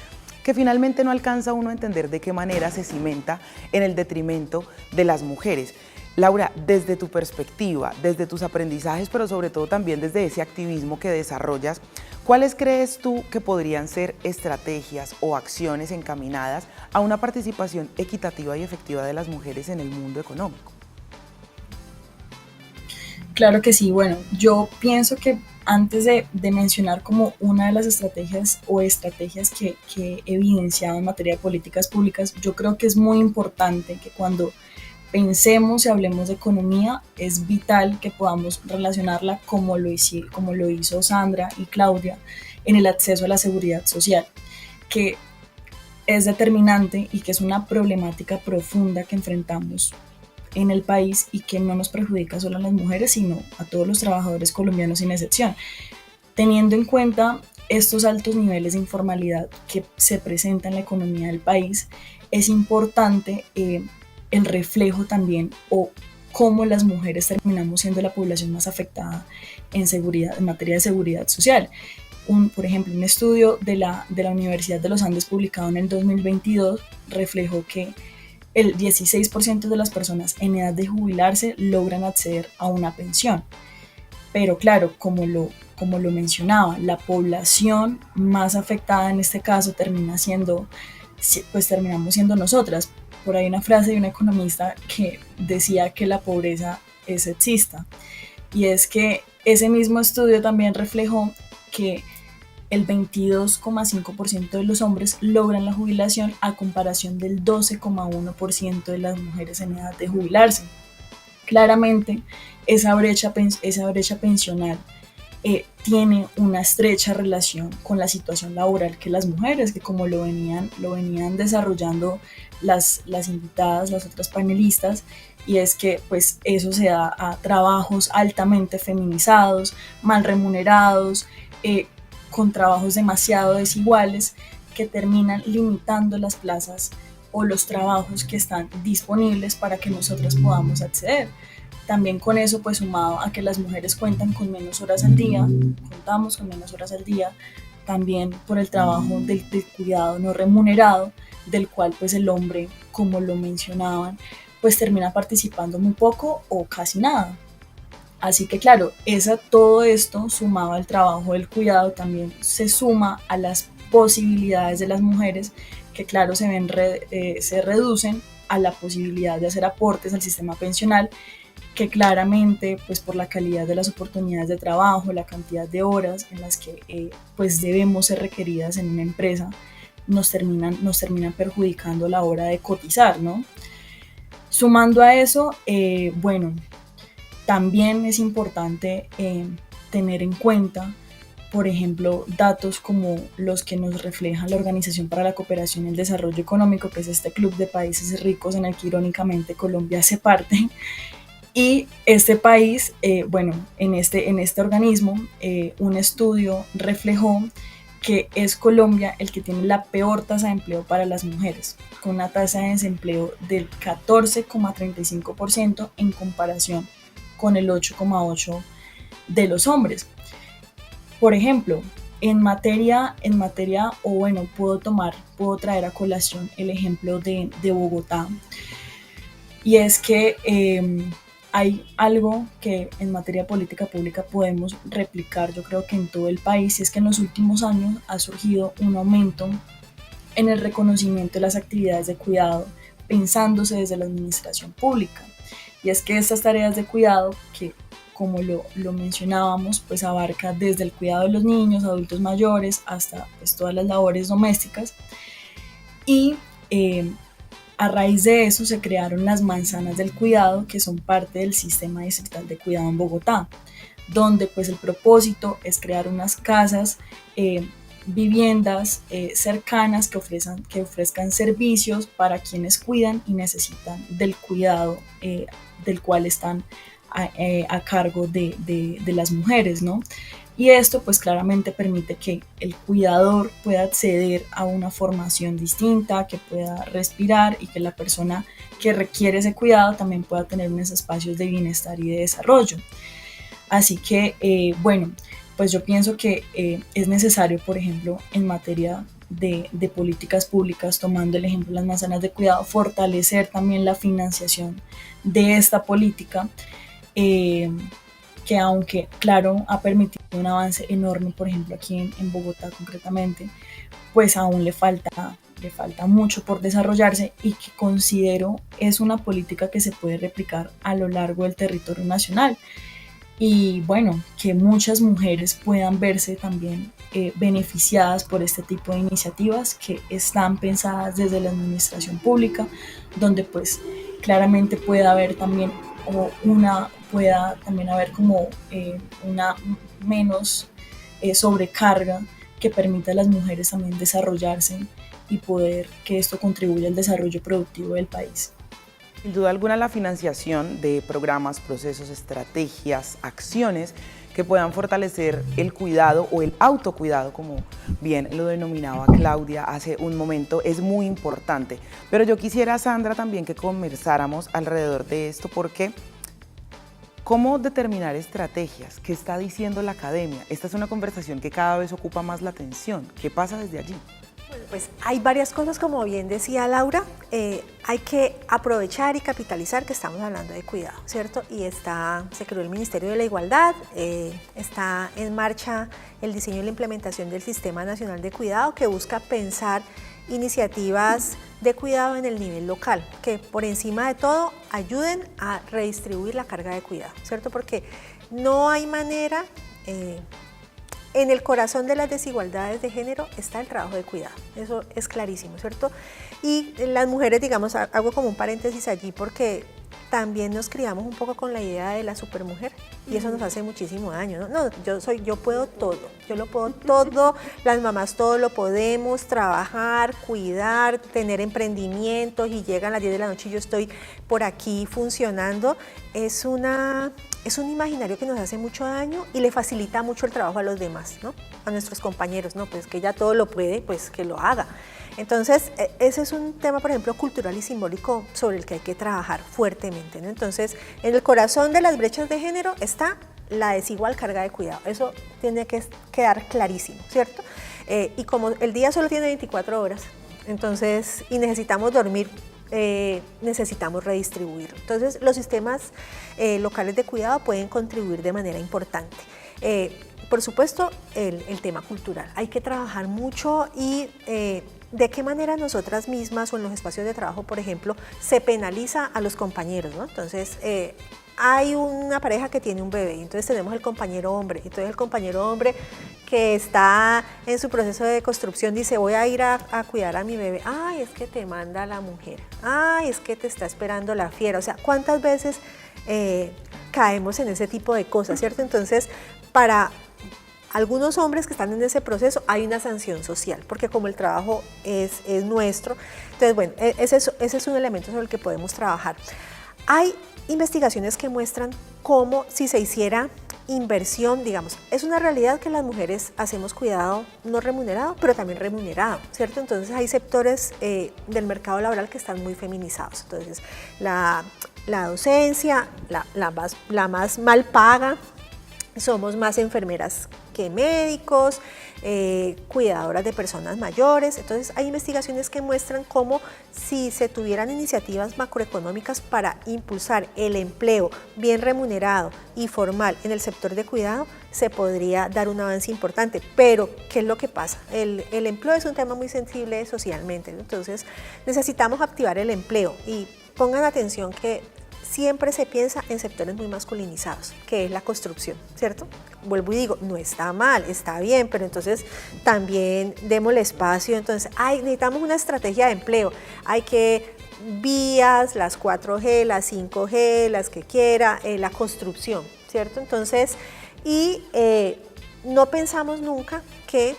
que finalmente no alcanza uno a entender de qué manera se cimenta en el detrimento de las mujeres. Laura, desde tu perspectiva, desde tus aprendizajes, pero sobre todo también desde ese activismo que desarrollas, ¿cuáles crees tú que podrían ser estrategias o acciones encaminadas a una participación equitativa y efectiva de las mujeres en el mundo económico? Claro que sí, bueno, yo pienso que antes de mencionar como una de las estrategias que he evidenciado en materia de políticas públicas, yo creo que es muy importante que cuando pensemos y hablemos de economía, es vital que podamos relacionarla como lo hizo Sandra y Claudia en el acceso a la seguridad social, que es determinante y que es una problemática profunda que enfrentamos en el país y que no nos perjudica solo a las mujeres, sino a todos los trabajadores colombianos sin excepción. Teniendo en cuenta estos altos niveles de informalidad que se presentan en la economía del país, es importante el reflejo también o cómo las mujeres terminamos siendo la población más afectada en materia de seguridad social. Por ejemplo, un estudio de la Universidad de los Andes publicado en el 2022 reflejó que el 16% de las personas en edad de jubilarse logran acceder a una pensión. Pero claro, como lo mencionaba, la población más afectada en este caso terminamos siendo nosotras. Por ahí una frase de una economista que decía que la pobreza es sexista. Y es que ese mismo estudio también reflejó que el 22,5% de los hombres logran la jubilación a comparación del 12,1% de las mujeres en edad de jubilarse. Claramente, esa brecha pensional tiene una estrecha relación con la situación laboral que las mujeres, que como lo venían desarrollando las invitadas, las otras panelistas, y es que pues eso se da a trabajos altamente feminizados, mal remunerados, con trabajos demasiado desiguales que terminan limitando las plazas o los trabajos que están disponibles para que nosotras podamos acceder. También con eso, pues sumado a que las mujeres contamos con menos horas al día, también por el trabajo del cuidado no remunerado, del cual pues el hombre, como lo mencionaban, pues termina participando muy poco o casi nada. Así que claro, todo esto sumado al trabajo del cuidado también se suma a las posibilidades de las mujeres que claro se reducen a la posibilidad de hacer aportes al sistema pensional que claramente pues por la calidad de las oportunidades de trabajo, la cantidad de horas en las que pues debemos ser requeridas en una empresa, nos terminan perjudicando a la hora de cotizar, ¿no? Sumando a eso, bueno, también es importante tener en cuenta, por ejemplo, datos como los que nos refleja la Organización para la Cooperación y el Desarrollo Económico, que es este club de países ricos en el que irónicamente Colombia hace parte. Y este país, bueno, en este organismo, un estudio reflejó que es Colombia el que tiene la peor tasa de empleo para las mujeres, con una tasa de desempleo del 14,35% en comparación con el 8,8% de los hombres. Por ejemplo, en materia, o bueno, puedo traer a colación el ejemplo de Bogotá, y es que hay algo que en materia de política pública podemos replicar, yo creo que en todo el país, y es que en los últimos años ha surgido un aumento en el reconocimiento de las actividades de cuidado, pensándose desde la administración pública. Y es que estas tareas de cuidado, que como lo mencionábamos, pues abarca desde el cuidado de los niños, adultos mayores, hasta pues todas las labores domésticas. Y a raíz de eso se crearon las manzanas del cuidado, que son parte del sistema distrital de cuidado en Bogotá, donde pues el propósito es crear unas casas, viviendas cercanas que ofrezcan servicios para quienes cuidan y necesitan del cuidado del cual están a cargo de las mujeres, ¿no? Y esto pues claramente permite que el cuidador pueda acceder a una formación distinta, que pueda respirar y que la persona que requiere ese cuidado también pueda tener unos espacios de bienestar y de desarrollo. Así que, bueno, pues yo pienso que es necesario, por ejemplo, en materia de políticas públicas, tomando el ejemplo de las manzanas de cuidado, fortalecer también la financiación de esta política, que aunque, claro, ha permitido un avance enorme, por ejemplo, aquí en Bogotá concretamente, pues aún le falta mucho por desarrollarse, y que considero es una política que se puede replicar a lo largo del territorio nacional. Y bueno, que muchas mujeres puedan verse también beneficiadas por este tipo de iniciativas que están pensadas desde la administración pública, donde pues claramente pueda haber también como una menos sobrecarga que permita a las mujeres también desarrollarse y poder que esto contribuya al desarrollo productivo del país. Sin duda alguna, la financiación de programas, procesos, estrategias, acciones que puedan fortalecer el cuidado o el autocuidado, como bien lo denominaba Claudia hace un momento, es muy importante. Pero yo quisiera, Sandra, también que conversáramos alrededor de esto, porque ¿cómo determinar estrategias? ¿Qué está diciendo la academia? Esta es una conversación que cada vez ocupa más la atención. ¿Qué pasa desde allí? Bueno, pues hay varias cosas, como bien decía Laura, hay que aprovechar y capitalizar que estamos hablando de cuidado, ¿cierto? Y se creó el Ministerio de la Igualdad, está en marcha el diseño y la implementación del Sistema Nacional de Cuidado, que busca pensar iniciativas de cuidado en el nivel local, que por encima de todo ayuden a redistribuir la carga de cuidado, ¿cierto? Porque no hay manera... En el corazón de las desigualdades de género está el trabajo de cuidado, eso es clarísimo, ¿cierto? Y las mujeres, digamos, hago como un paréntesis allí porque también nos criamos un poco con la idea de la supermujer y eso nos hace muchísimo daño, ¿no? Yo puedo todo, yo lo puedo todo, las mamás todo lo podemos, trabajar, cuidar, tener emprendimientos, y llegan las 10 de la noche y yo estoy por aquí funcionando. Es un imaginario que nos hace mucho daño y le facilita mucho el trabajo a los demás, ¿no? A nuestros compañeros, ¿no? Pues que ella todo lo puede, pues que lo haga. Entonces, ese es un tema, por ejemplo, cultural y simbólico sobre el que hay que trabajar fuertemente, ¿no? Entonces, en el corazón de las brechas de género está la desigual carga de cuidado. Eso tiene que quedar clarísimo, ¿cierto? Y como el día solo tiene 24 horas, entonces, y necesitamos dormir, necesitamos redistribuir. Entonces, los sistemas locales de cuidado pueden contribuir de manera importante. Por supuesto, el tema cultural. Hay que trabajar mucho y de qué manera nosotras mismas o en los espacios de trabajo, por ejemplo, se penaliza a los compañeros, ¿no? Entonces, hay una pareja que tiene un bebé, entonces tenemos el compañero hombre, entonces el compañero hombre que está en su proceso de construcción dice, voy a ir a cuidar a mi bebé, ay, es que te manda la mujer, ay, es que te está esperando la fiera, o sea, ¿cuántas veces caemos en ese tipo de cosas, cierto? Entonces, para algunos hombres que están en ese proceso hay una sanción social, porque como el trabajo es nuestro, entonces, bueno, ese es un elemento sobre el que podemos trabajar. Hay investigaciones que muestran cómo si se hiciera inversión, digamos, es una realidad que las mujeres hacemos cuidado no remunerado, pero también remunerado, ¿cierto? Entonces hay sectores del mercado laboral que están muy feminizados. Entonces la docencia, la más mal paga, somos más enfermeras que médicos, cuidadoras de personas mayores. Entonces hay investigaciones que muestran cómo si se tuvieran iniciativas macroeconómicas para impulsar el empleo bien remunerado y formal en el sector de cuidado, se podría dar un avance importante. Pero, ¿qué es lo que pasa? El empleo es un tema muy sensible socialmente, ¿no? Entonces necesitamos activar el empleo y pongan atención que siempre se piensa en sectores muy masculinizados, que es la construcción, ¿cierto? Vuelvo y digo, no está mal, está bien, pero entonces también démosle espacio. Entonces, necesitamos una estrategia de empleo, hay que vías, las 4G, las 5G, las que quiera, la construcción, ¿cierto? Entonces, no pensamos nunca que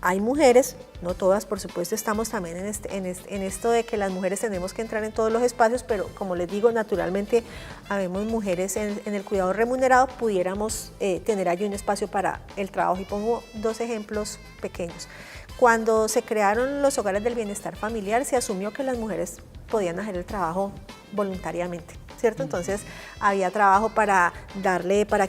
hay mujeres, no todas, por supuesto, estamos también en esto de que las mujeres tenemos que entrar en todos los espacios, pero como les digo, naturalmente habemos mujeres en el cuidado remunerado, pudiéramos tener allí un espacio para el trabajo. Y pongo 2 ejemplos pequeños. Cuando se crearon los hogares del bienestar familiar, se asumió que las mujeres podían hacer el trabajo voluntariamente, ¿cierto? Entonces había trabajo para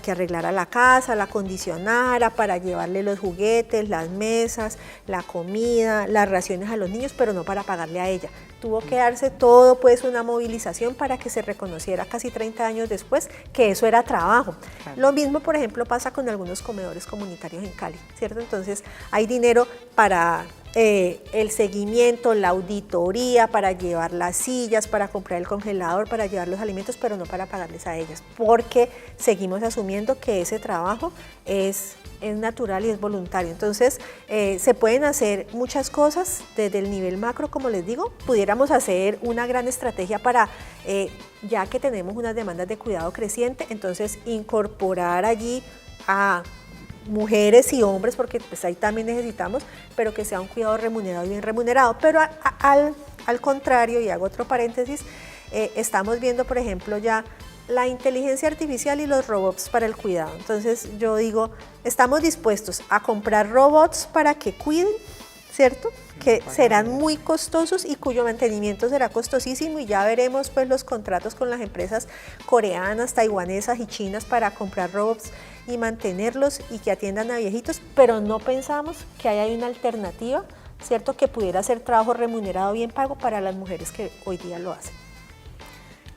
que arreglara la casa, la acondicionara, para llevarle los juguetes, las mesas, la comida, las raciones a los niños, pero no para pagarle a ella. Tuvo que darse todo, pues, una movilización para que se reconociera casi 30 años después que eso era trabajo. Claro. Lo mismo, por ejemplo, pasa con algunos comedores comunitarios en Cali, ¿cierto? Entonces hay dinero para el seguimiento, la auditoría, para llevar las sillas, para comprar el congelador, para llevar los alimentos, pero no para pagarles a ellas, porque seguimos asumiendo que ese trabajo es natural y es voluntario. Entonces, se pueden hacer muchas cosas desde el nivel macro, como les digo. Pudiéramos hacer una gran estrategia para, ya que tenemos unas demandas de cuidado creciente, entonces incorporar allí a mujeres y hombres, porque pues ahí también necesitamos, pero que sea un cuidado remunerado y bien remunerado. Pero al contrario, y hago otro paréntesis, estamos viendo, por ejemplo, ya la inteligencia artificial y los robots para el cuidado. Entonces yo digo, estamos dispuestos a comprar robots para que cuiden, ¿cierto? Que serán muy costosos y cuyo mantenimiento será costosísimo, y ya veremos pues los contratos con las empresas coreanas, taiwanesas y chinas para comprar robots y mantenerlos y que atiendan a viejitos, pero no pensamos que hay una alternativa, ¿cierto? Que pudiera ser trabajo remunerado bien pago para las mujeres que hoy día lo hacen.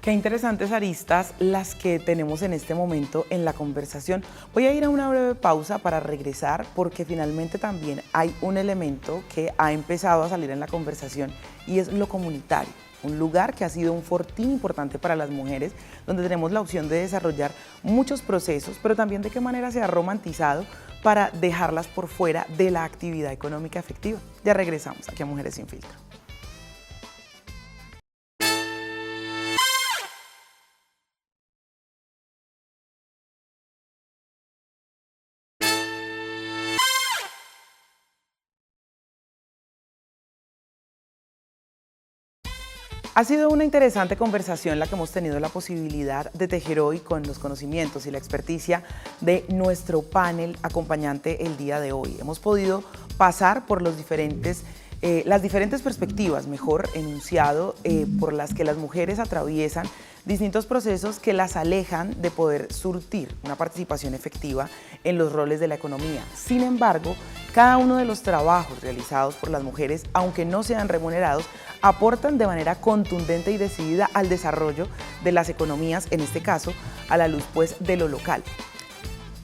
Qué interesantes aristas las que tenemos en este momento en la conversación. Voy a ir a una breve pausa para regresar, porque finalmente también hay un elemento que ha empezado a salir en la conversación y es lo comunitario. Un lugar que ha sido un fortín importante para las mujeres, donde tenemos la opción de desarrollar muchos procesos, pero también de qué manera se ha romantizado para dejarlas por fuera de la actividad económica efectiva. Ya regresamos aquí a Mujeres Sin Filtro. Ha sido una interesante conversación la que hemos tenido la posibilidad de tejer hoy con los conocimientos y la experticia de nuestro panel acompañante el día de hoy. Hemos podido pasar por las diferentes perspectivas, mejor enunciado, por las que las mujeres atraviesan distintos procesos que las alejan de poder surtir una participación efectiva en los roles de la economía. Sin embargo, cada uno de los trabajos realizados por las mujeres, aunque no sean remunerados, aportan de manera contundente y decidida al desarrollo de las economías, en este caso, a la luz pues de lo local.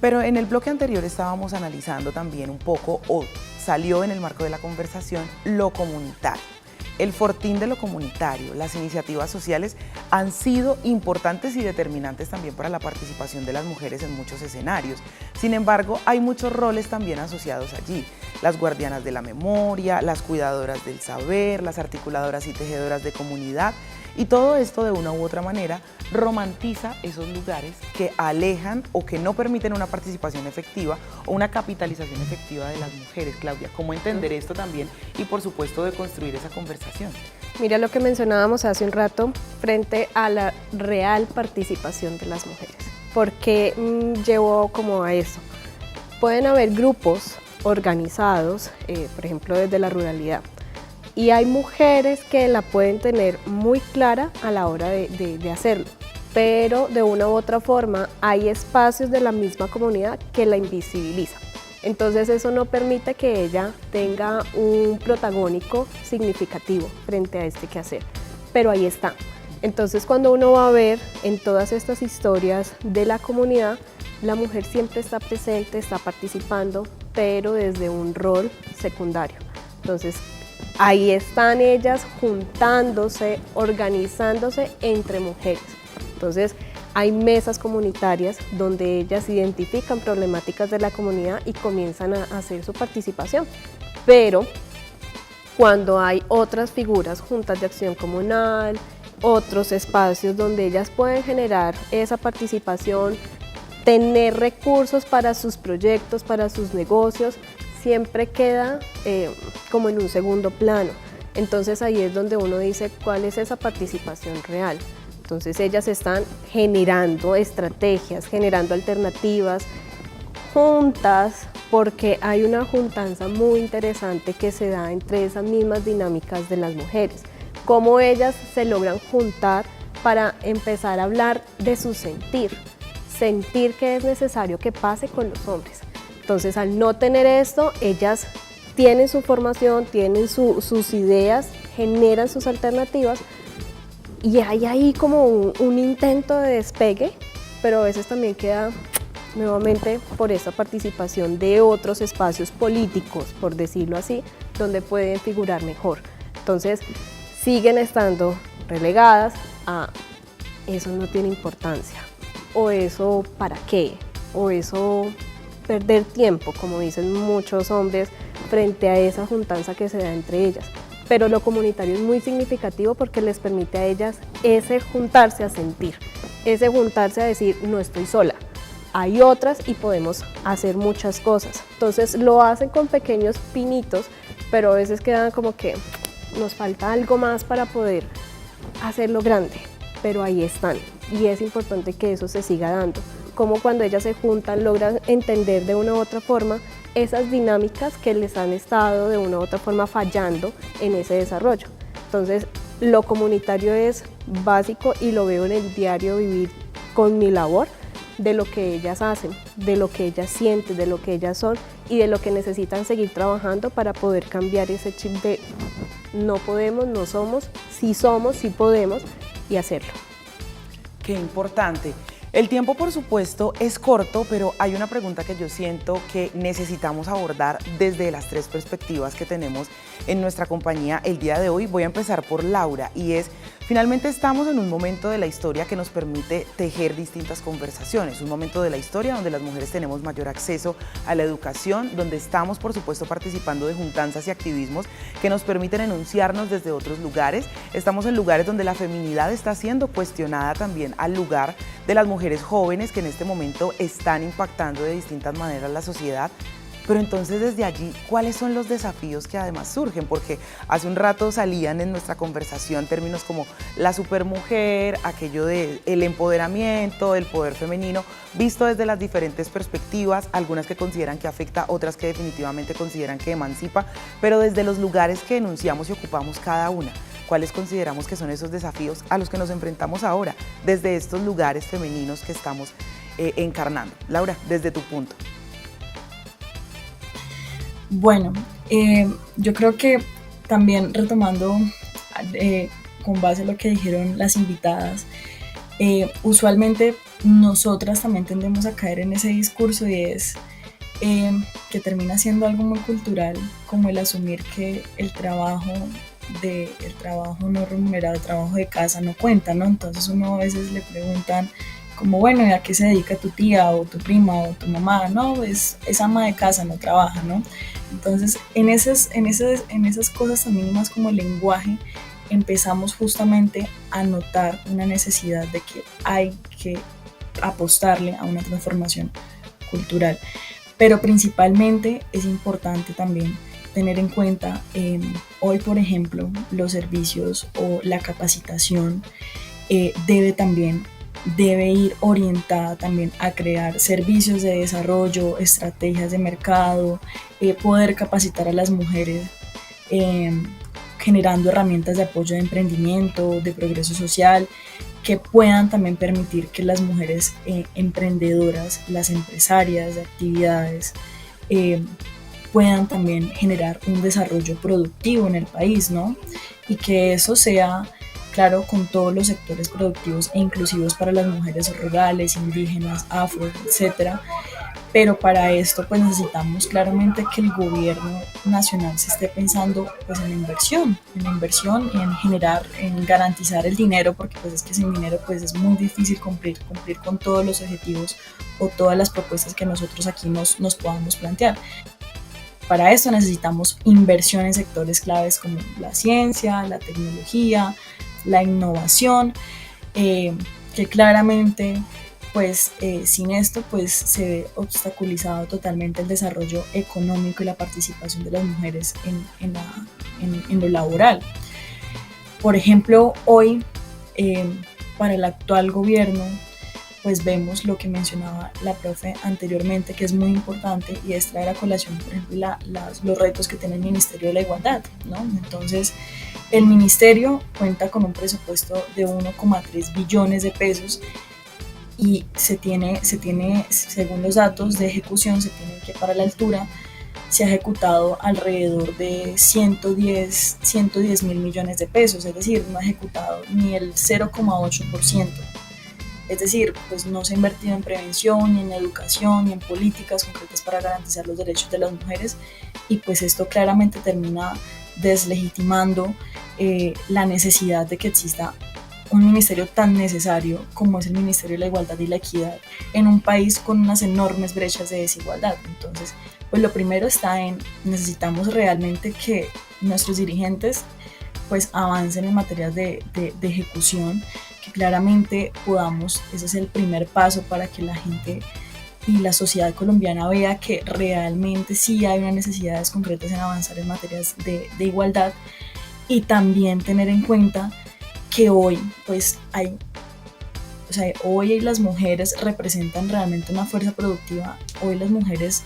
Pero en el bloque anterior estábamos analizando también un poco, o salió en el marco de la conversación, lo comunitario. El fortín de lo comunitario, las iniciativas sociales han sido importantes y determinantes también para la participación de las mujeres en muchos escenarios. Sin embargo, hay muchos roles también asociados allí. Las guardianas de la memoria, las cuidadoras del saber, las articuladoras y tejedoras de comunidad. Y todo esto de una u otra manera romantiza esos lugares que alejan o que no permiten una participación efectiva o una capitalización efectiva de las mujeres. Claudia, ¿cómo entender esto también y por supuesto de construir esa conversación? Mira lo que mencionábamos hace un rato frente a la real participación de las mujeres. ¿Por qué llevó como a eso? Pueden haber grupos organizados, por ejemplo desde la ruralidad, y hay mujeres que la pueden tener muy clara a la hora de hacerlo, pero de una u otra forma hay espacios de la misma comunidad que la invisibilizan. Entonces eso no permite que ella tenga un protagónico significativo frente a este quehacer, pero ahí está. Entonces cuando uno va a ver en todas estas historias de la comunidad, la mujer siempre está presente, está participando, pero desde un rol secundario. Entonces ahí están ellas juntándose, organizándose entre mujeres. Entonces hay mesas comunitarias donde ellas identifican problemáticas de la comunidad y comienzan a hacer su participación. Pero cuando hay otras figuras, juntas de acción comunal, otros espacios donde ellas pueden generar esa participación, tener recursos para sus proyectos, para sus negocios, siempre queda como en un segundo plano. Entonces ahí es donde uno dice cuál es esa participación real. Entonces ellas están generando estrategias, generando alternativas juntas, porque hay una juntanza muy interesante que se da entre esas mismas dinámicas de las mujeres. Cómo ellas se logran juntar para empezar a hablar de su sentir que es necesario que pase con los hombres. Entonces, al no tener esto, ellas tienen su formación, tienen sus ideas, generan sus alternativas y hay ahí como un intento de despegue, pero a veces también queda nuevamente por esa participación de otros espacios políticos, por decirlo así, donde pueden figurar mejor. Entonces, siguen estando relegadas a eso no tiene importancia, o eso para qué, o eso perder tiempo, como dicen muchos hombres, frente a esa juntanza que se da entre ellas. Pero lo comunitario es muy significativo porque les permite a ellas ese juntarse a sentir, ese juntarse a decir no estoy sola, hay otras y podemos hacer muchas cosas. Entonces lo hacen con pequeños pinitos, pero a veces quedan como que nos falta algo más para poder hacerlo grande, pero ahí están y es importante que eso se siga dando. Como cuando ellas se juntan logran entender de una u otra forma esas dinámicas que les han estado de una u otra forma fallando en ese desarrollo. Entonces lo comunitario es básico y lo veo en el diario vivir con mi labor, de lo que ellas hacen, de lo que ellas sienten, de lo que ellas son y de lo que necesitan seguir trabajando para poder cambiar ese chip de no podemos, no somos, sí somos, sí podemos y hacerlo. Qué importante. El tiempo, por supuesto, es corto, pero hay una pregunta que yo siento que necesitamos abordar desde las tres perspectivas que tenemos en nuestra compañía el día de hoy. Voy a empezar por Laura y es, finalmente estamos en un momento de la historia que nos permite tejer distintas conversaciones, un momento de la historia donde las mujeres tenemos mayor acceso a la educación, donde estamos, por supuesto, participando de juntanzas y activismos que nos permiten enunciarnos desde otros lugares. Estamos en lugares donde la feminidad está siendo cuestionada también al lugar de las mujeres jóvenes que en este momento están impactando de distintas maneras la sociedad. Pero entonces desde allí, ¿cuáles son los desafíos que además surgen? Porque hace un rato salían en nuestra conversación términos como la supermujer, aquello del empoderamiento, el poder femenino, visto desde las diferentes perspectivas, algunas que consideran que afecta, otras que definitivamente consideran que emancipa, pero desde los lugares que enunciamos y ocupamos cada una. ¿Cuáles consideramos que son esos desafíos a los que nos enfrentamos ahora, desde estos lugares femeninos que estamos encarnando? Laura, desde tu punto. Bueno, yo creo que también retomando con base a lo que dijeron las invitadas, usualmente nosotras también tendemos a caer en ese discurso y es que termina siendo algo muy cultural, como el asumir que el trabajo del trabajo no remunerado, el trabajo de casa no cuenta, ¿no? Entonces uno a veces le preguntan como, bueno, ¿y a qué se dedica tu tía o tu prima o tu mamá? No, pues es ama de casa, no trabaja, ¿no? Entonces en esas cosas tan mínimas como el lenguaje empezamos justamente a notar una necesidad de que hay que apostarle a una transformación cultural. Pero principalmente es importante también tener en cuenta hoy, por ejemplo, los servicios o la capacitación debe ir orientada también a crear servicios de desarrollo, estrategias de mercado, poder capacitar a las mujeres generando herramientas de apoyo de emprendimiento, de progreso social, que puedan también permitir que las mujeres emprendedoras, las empresarias de actividades, puedan también generar un desarrollo productivo en el país, ¿no? Y que eso sea, claro, con todos los sectores productivos e inclusivos para las mujeres rurales, indígenas, afro, etcétera. Pero para esto pues necesitamos claramente que el gobierno nacional se esté pensando pues en la inversión, en generar, en garantizar el dinero, porque pues es que sin dinero pues es muy difícil cumplir con todos los objetivos o todas las propuestas que nosotros aquí nos podamos plantear. Para esto necesitamos inversión en sectores claves como la ciencia, la tecnología, la innovación, que claramente pues sin esto pues se ve obstaculizado totalmente el desarrollo económico y la participación de las mujeres en lo laboral. Por ejemplo, hoy para el actual gobierno pues vemos lo que mencionaba la profe anteriormente, que es muy importante, y es traer a colación, por ejemplo, los retos que tiene el Ministerio de la Igualdad, ¿no? Entonces, el ministerio cuenta con un presupuesto de 1,3 billones de pesos y se tiene, según los datos de ejecución, se tiene que para la altura se ha ejecutado alrededor de 110 mil millones de pesos, es decir, no ha ejecutado ni el 0,8%. Es decir, pues no se ha invertido en prevención, ni en educación, ni en políticas concretas para garantizar los derechos de las mujeres, y pues esto claramente termina deslegitimando la necesidad de que exista un ministerio tan necesario como es el Ministerio de la Igualdad y la Equidad en un país con unas enormes brechas de desigualdad. Entonces, pues lo primero está en necesitamos realmente que nuestros dirigentes pues avancen en materia de ejecución, que claramente podamos, ese es el primer paso para que la gente y la sociedad colombiana vea que realmente sí hay unas necesidades concretas en avanzar en materias de igualdad, y también tener en cuenta que hoy pues hoy las mujeres representan realmente una fuerza productiva. Hoy las mujeres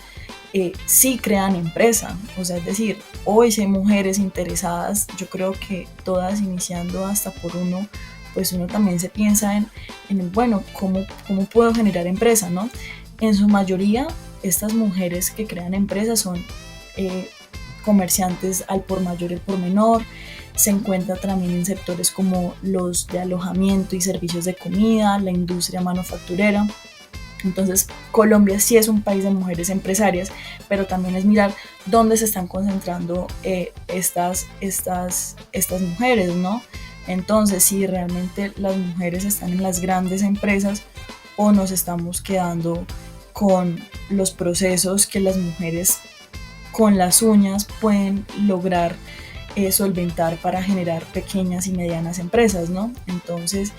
sí crean empresa, o sea, es decir, hoy si hay mujeres interesadas, yo creo que todas iniciando hasta por uno, pues uno también se piensa en bueno, ¿cómo puedo generar empresa, no? En su mayoría, estas mujeres que crean empresas son comerciantes al por mayor y al por menor. Se encuentra también en sectores como los de alojamiento y servicios de comida, la industria manufacturera. Entonces, Colombia sí es un país de mujeres empresarias, pero también es mirar dónde se están concentrando estas mujeres, ¿no? Entonces, si realmente las mujeres están en las grandes empresas o nos estamos quedando con los procesos que las mujeres con las uñas pueden lograr solventar para generar pequeñas y medianas empresas, ¿no? Entonces,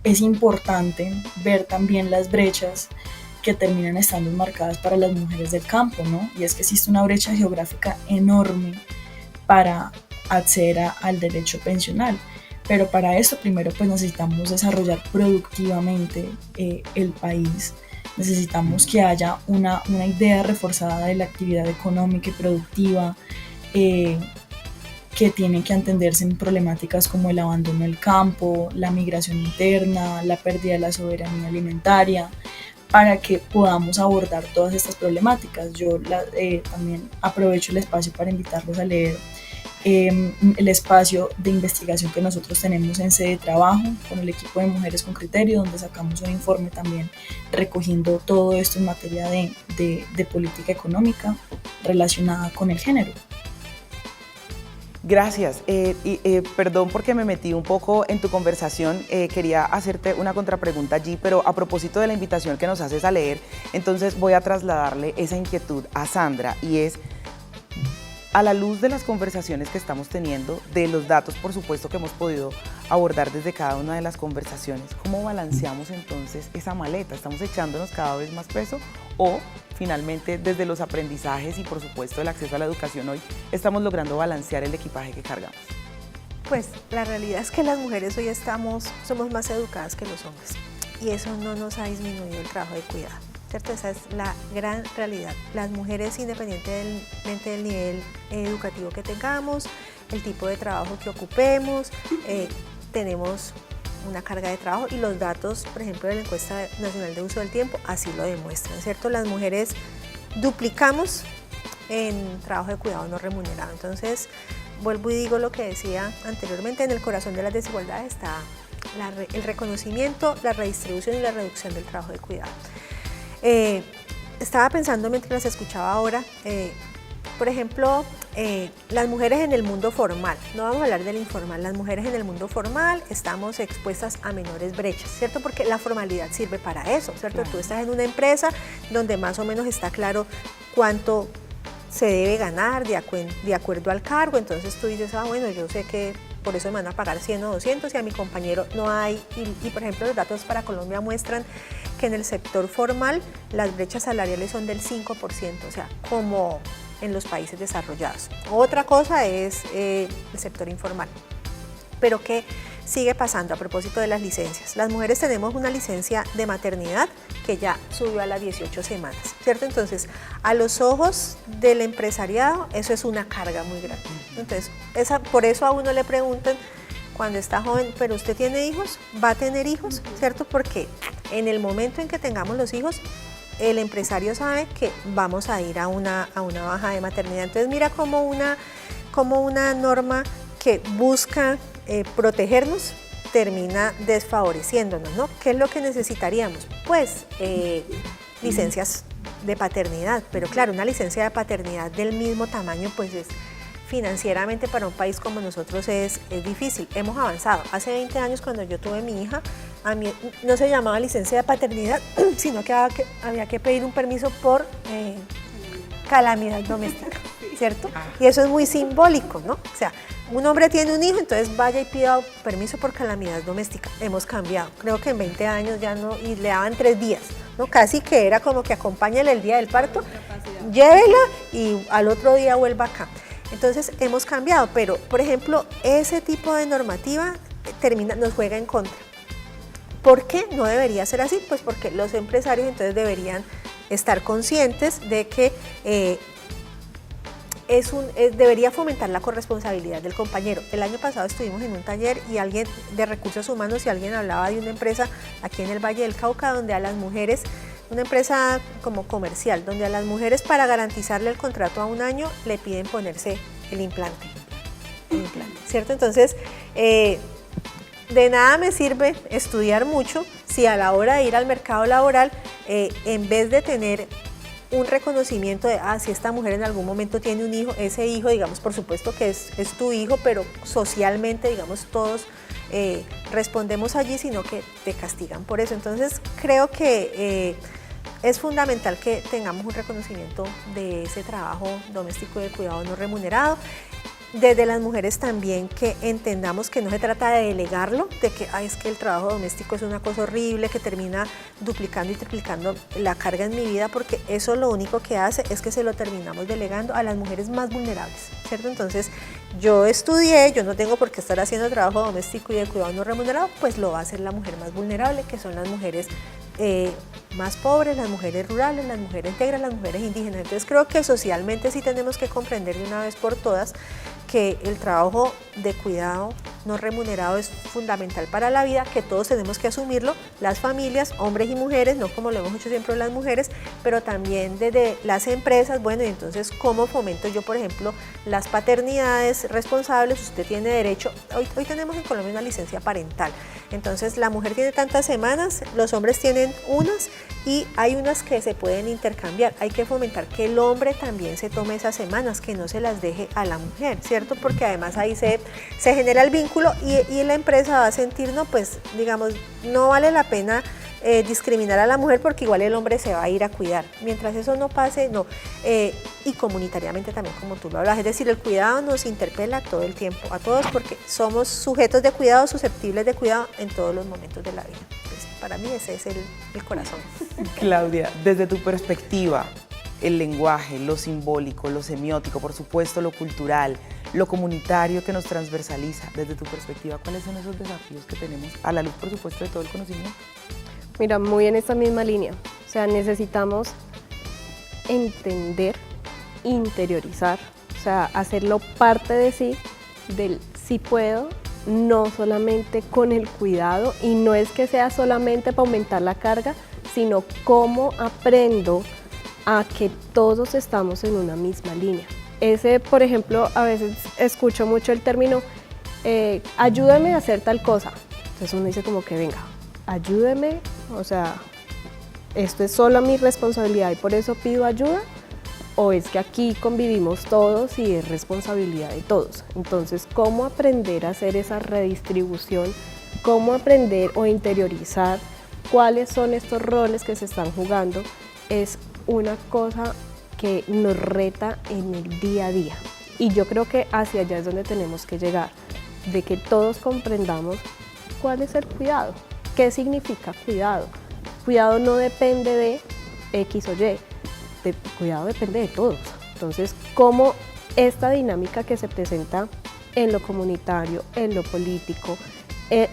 es importante ver también las brechas que terminan estando marcadas para las mujeres del campo, ¿no? Y es que existe una brecha geográfica enorme para acceder al derecho pensional. Pero para esto primero pues necesitamos desarrollar productivamente el país. Necesitamos que haya una idea reforzada de la actividad económica y productiva, que tienen que atenderse en problemáticas como el abandono del campo, la migración interna, la pérdida de la soberanía alimentaria, para que podamos abordar todas estas problemáticas. Yo también aprovecho el espacio para invitarlos a leer el espacio de investigación que nosotros tenemos en Sede de Trabajo con el equipo de Mujeres con Criterio, donde sacamos un informe también recogiendo todo esto en materia de política económica relacionada con el género. Gracias. Perdón porque me metí un poco en tu conversación. Quería hacerte una contrapregunta allí, pero a propósito de la invitación que nos haces a leer, entonces voy a trasladarle esa inquietud a Sandra, y es, a la luz de las conversaciones que estamos teniendo, de los datos, por supuesto, que hemos podido abordar desde cada una de las conversaciones, ¿cómo balanceamos entonces esa maleta? ¿Estamos echándonos cada vez más peso o finalmente desde los aprendizajes y por supuesto el acceso a la educación hoy estamos logrando balancear el equipaje que cargamos? Pues la realidad es que las mujeres hoy somos más educadas que los hombres y eso no nos ha disminuido el trabajo de cuidado, ¿cierto? Esa es la gran realidad. Las mujeres, independientemente del nivel educativo que tengamos, el tipo de trabajo que ocupemos, tenemos una carga de trabajo y los datos, por ejemplo, de la encuesta nacional de uso del tiempo así lo demuestran, ¿cierto? Las mujeres duplicamos en trabajo de cuidado no remunerado. Entonces, vuelvo y digo lo que decía anteriormente, en el corazón de las desigualdades está el reconocimiento, la redistribución y la reducción del trabajo de cuidado. Estaba pensando mientras las escuchaba ahora, por ejemplo, las mujeres en el mundo formal, no vamos a hablar del informal, las mujeres en el mundo formal estamos expuestas a menores brechas, ¿cierto? Porque la formalidad sirve para eso, ¿cierto? Claro. Tú estás en una empresa donde más o menos está claro cuánto se debe ganar de acuerdo al cargo, entonces tú dices, bueno, yo sé que por eso me van a pagar 100 o 200 y a mi compañero no hay, y por ejemplo los datos para Colombia muestran que en el sector formal las brechas salariales son del 5%, o sea, como en los países desarrollados. Otra cosa es el sector informal. Pero ¿qué sigue pasando a propósito de las licencias? Las mujeres tenemos una licencia de maternidad que ya subió a las 18 semanas, ¿cierto? Entonces, a los ojos del empresariado, eso es una carga muy grande. Entonces, por eso a uno le preguntan cuando está joven, ¿pero usted tiene hijos? ¿Va a tener hijos? ¿Cierto? Porque en el momento en que tengamos los hijos, el empresario sabe que vamos a ir a una baja de maternidad. Entonces, mira como una norma que busca protegernos termina desfavoreciéndonos, ¿no? ¿Qué es lo que necesitaríamos? Pues licencias de paternidad, pero claro, una licencia de paternidad del mismo tamaño, pues es financieramente para un país como nosotros es difícil. Hemos avanzado. Hace 20 años cuando yo tuve mi hija, a mí no se llamaba licencia de paternidad, sino que había que pedir un permiso por calamidad doméstica, ¿cierto? Y eso es muy simbólico, ¿no? O sea, un hombre tiene un hijo, entonces vaya y pida permiso por calamidad doméstica. Hemos cambiado, creo que en 20 años ya no, y le daban 3 días, ¿no? Casi que era como que acompáñale el día del parto, llévela y al otro día vuelva acá. Entonces hemos cambiado, pero por ejemplo, ese tipo de normativa nos juega en contra. ¿Por qué no debería ser así? Pues porque los empresarios entonces deberían estar conscientes de que debería fomentar la corresponsabilidad del compañero. El año pasado estuvimos en un taller y alguien de recursos humanos y alguien hablaba de una empresa aquí en el Valle del Cauca donde a las mujeres, una empresa como comercial, donde a las mujeres para garantizarle el contrato a un año le piden ponerse el implante, ¿cierto? Entonces, de nada me sirve estudiar mucho si a la hora de ir al mercado laboral, en vez de tener un reconocimiento de, si esta mujer en algún momento tiene un hijo, ese hijo, digamos, por supuesto que es tu hijo, pero socialmente, digamos, todos respondemos allí, sino que te castigan por eso. Entonces, creo que es fundamental que tengamos un reconocimiento de ese trabajo doméstico y de cuidado no remunerado. Desde las mujeres también que entendamos que no se trata de delegarlo, de que es que el trabajo doméstico es una cosa horrible que termina duplicando y triplicando la carga en mi vida, porque eso lo único que hace es que se lo terminamos delegando a las mujeres más vulnerables, ¿cierto? Entonces, yo estudié, yo no tengo por qué estar haciendo trabajo doméstico y de cuidado no remunerado, pues lo va a hacer la mujer más vulnerable, que son las mujeres más pobres, las mujeres rurales, las mujeres negras, las mujeres indígenas. Entonces creo que socialmente sí tenemos que comprender de una vez por todas que el trabajo de cuidado no remunerado es fundamental para la vida, que todos tenemos que asumirlo, las familias, hombres y mujeres, no como lo hemos hecho siempre las mujeres, pero también desde las empresas. Bueno, y entonces, ¿cómo fomento yo, por ejemplo, las paternidades responsables? Usted tiene derecho, hoy tenemos en Colombia una licencia parental, entonces la mujer tiene tantas semanas, los hombres tienen unas, y hay unas que se pueden intercambiar. Hay que fomentar que el hombre también se tome esas semanas, que no se las deje a la mujer, ¿cierto? Porque además ahí se genera el vínculo y la empresa va a sentir, no, pues digamos, no vale la pena discriminar a la mujer porque igual el hombre se va a ir a cuidar. Mientras eso no pase, no. Y comunitariamente también, como tú lo hablas, es decir, el cuidado nos interpela todo el tiempo, a todos, porque somos sujetos de cuidado, susceptibles de cuidado en todos los momentos de la vida. Entonces, para mí ese es el corazón. Claudia, desde tu perspectiva, el lenguaje, lo simbólico, lo semiótico, por supuesto lo cultural, lo comunitario que nos transversaliza, desde tu perspectiva, ¿cuáles son esos desafíos que tenemos a la luz, por supuesto, de todo el conocimiento? Mira, muy en esta misma línea, o sea, necesitamos entender, interiorizar, o sea, hacerlo parte de sí, del sí puedo, no solamente con el cuidado, y no es que sea solamente para aumentar la carga, sino cómo aprendo a que todos estamos en una misma línea. Por ejemplo, a veces escucho mucho el término, ayúdame a hacer tal cosa. Entonces uno dice como que venga, ayúdeme, o sea, esto es solo mi responsabilidad y por eso pido ayuda, o es que aquí convivimos todos y es responsabilidad de todos. Entonces, ¿cómo aprender a hacer esa redistribución? ¿Cómo aprender o interiorizar cuáles son estos roles que se están jugando? Es una cosa que nos reta en el día a día. Y yo creo que hacia allá es donde tenemos que llegar, de que todos comprendamos cuál es el cuidado, qué significa cuidado. Cuidado no depende de X o Y, cuidado depende de todos. Entonces, cómo esta dinámica que se presenta en lo comunitario, en lo político,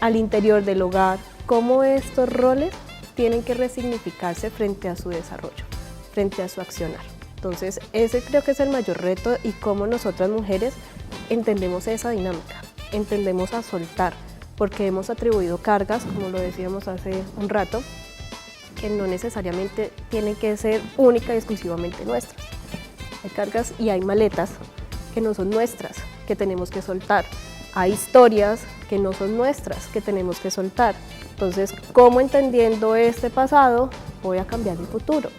al interior del hogar, cómo estos roles tienen que resignificarse frente a su desarrollo, frente a su accionar. Entonces, ese creo que es el mayor reto, y cómo nosotras mujeres entendemos esa dinámica, entendemos a soltar, porque hemos atribuido cargas, como lo decíamos hace un rato, que no necesariamente tienen que ser única y exclusivamente nuestras. Hay cargas y hay maletas que no son nuestras, que tenemos que soltar. Hay historias que no son nuestras, que tenemos que soltar. Entonces, ¿cómo entendiendo este pasado voy a cambiar mi futuro?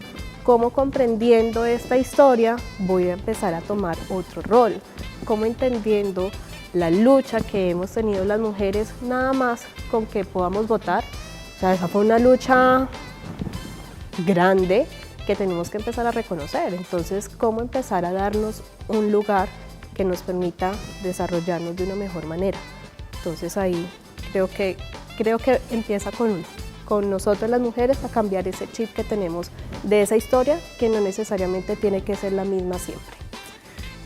¿Cómo comprendiendo esta historia voy a empezar a tomar otro rol? ¿Cómo entendiendo la lucha que hemos tenido las mujeres nada más con que podamos votar? O sea, esa fue una lucha grande que tenemos que empezar a reconocer. Entonces, ¿cómo empezar a darnos un lugar que nos permita desarrollarnos de una mejor manera? Entonces ahí creo que empieza con nosotras las mujeres, a cambiar ese chip que tenemos de esa historia, que no necesariamente tiene que ser la misma siempre.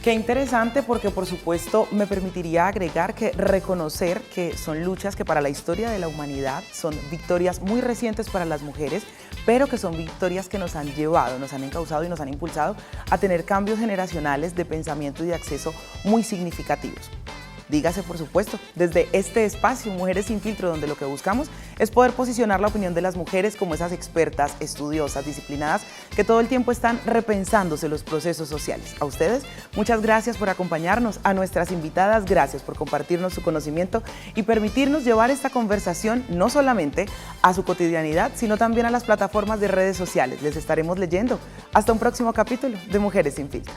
Qué interesante, porque por supuesto me permitiría agregar que reconocer que son luchas que para la historia de la humanidad son victorias muy recientes para las mujeres, pero que son victorias que nos han llevado, nos han encauzado y nos han impulsado a tener cambios generacionales de pensamiento y de acceso muy significativos. Dígase, por supuesto, desde este espacio Mujeres sin Filtro, donde lo que buscamos es poder posicionar la opinión de las mujeres como esas expertas, estudiosas, disciplinadas, que todo el tiempo están repensándose los procesos sociales. A ustedes, muchas gracias por acompañarnos. A nuestras invitadas, gracias por compartirnos su conocimiento y permitirnos llevar esta conversación no solamente a su cotidianidad, sino también a las plataformas de redes sociales. Les estaremos leyendo. Hasta un próximo capítulo de Mujeres sin Filtro.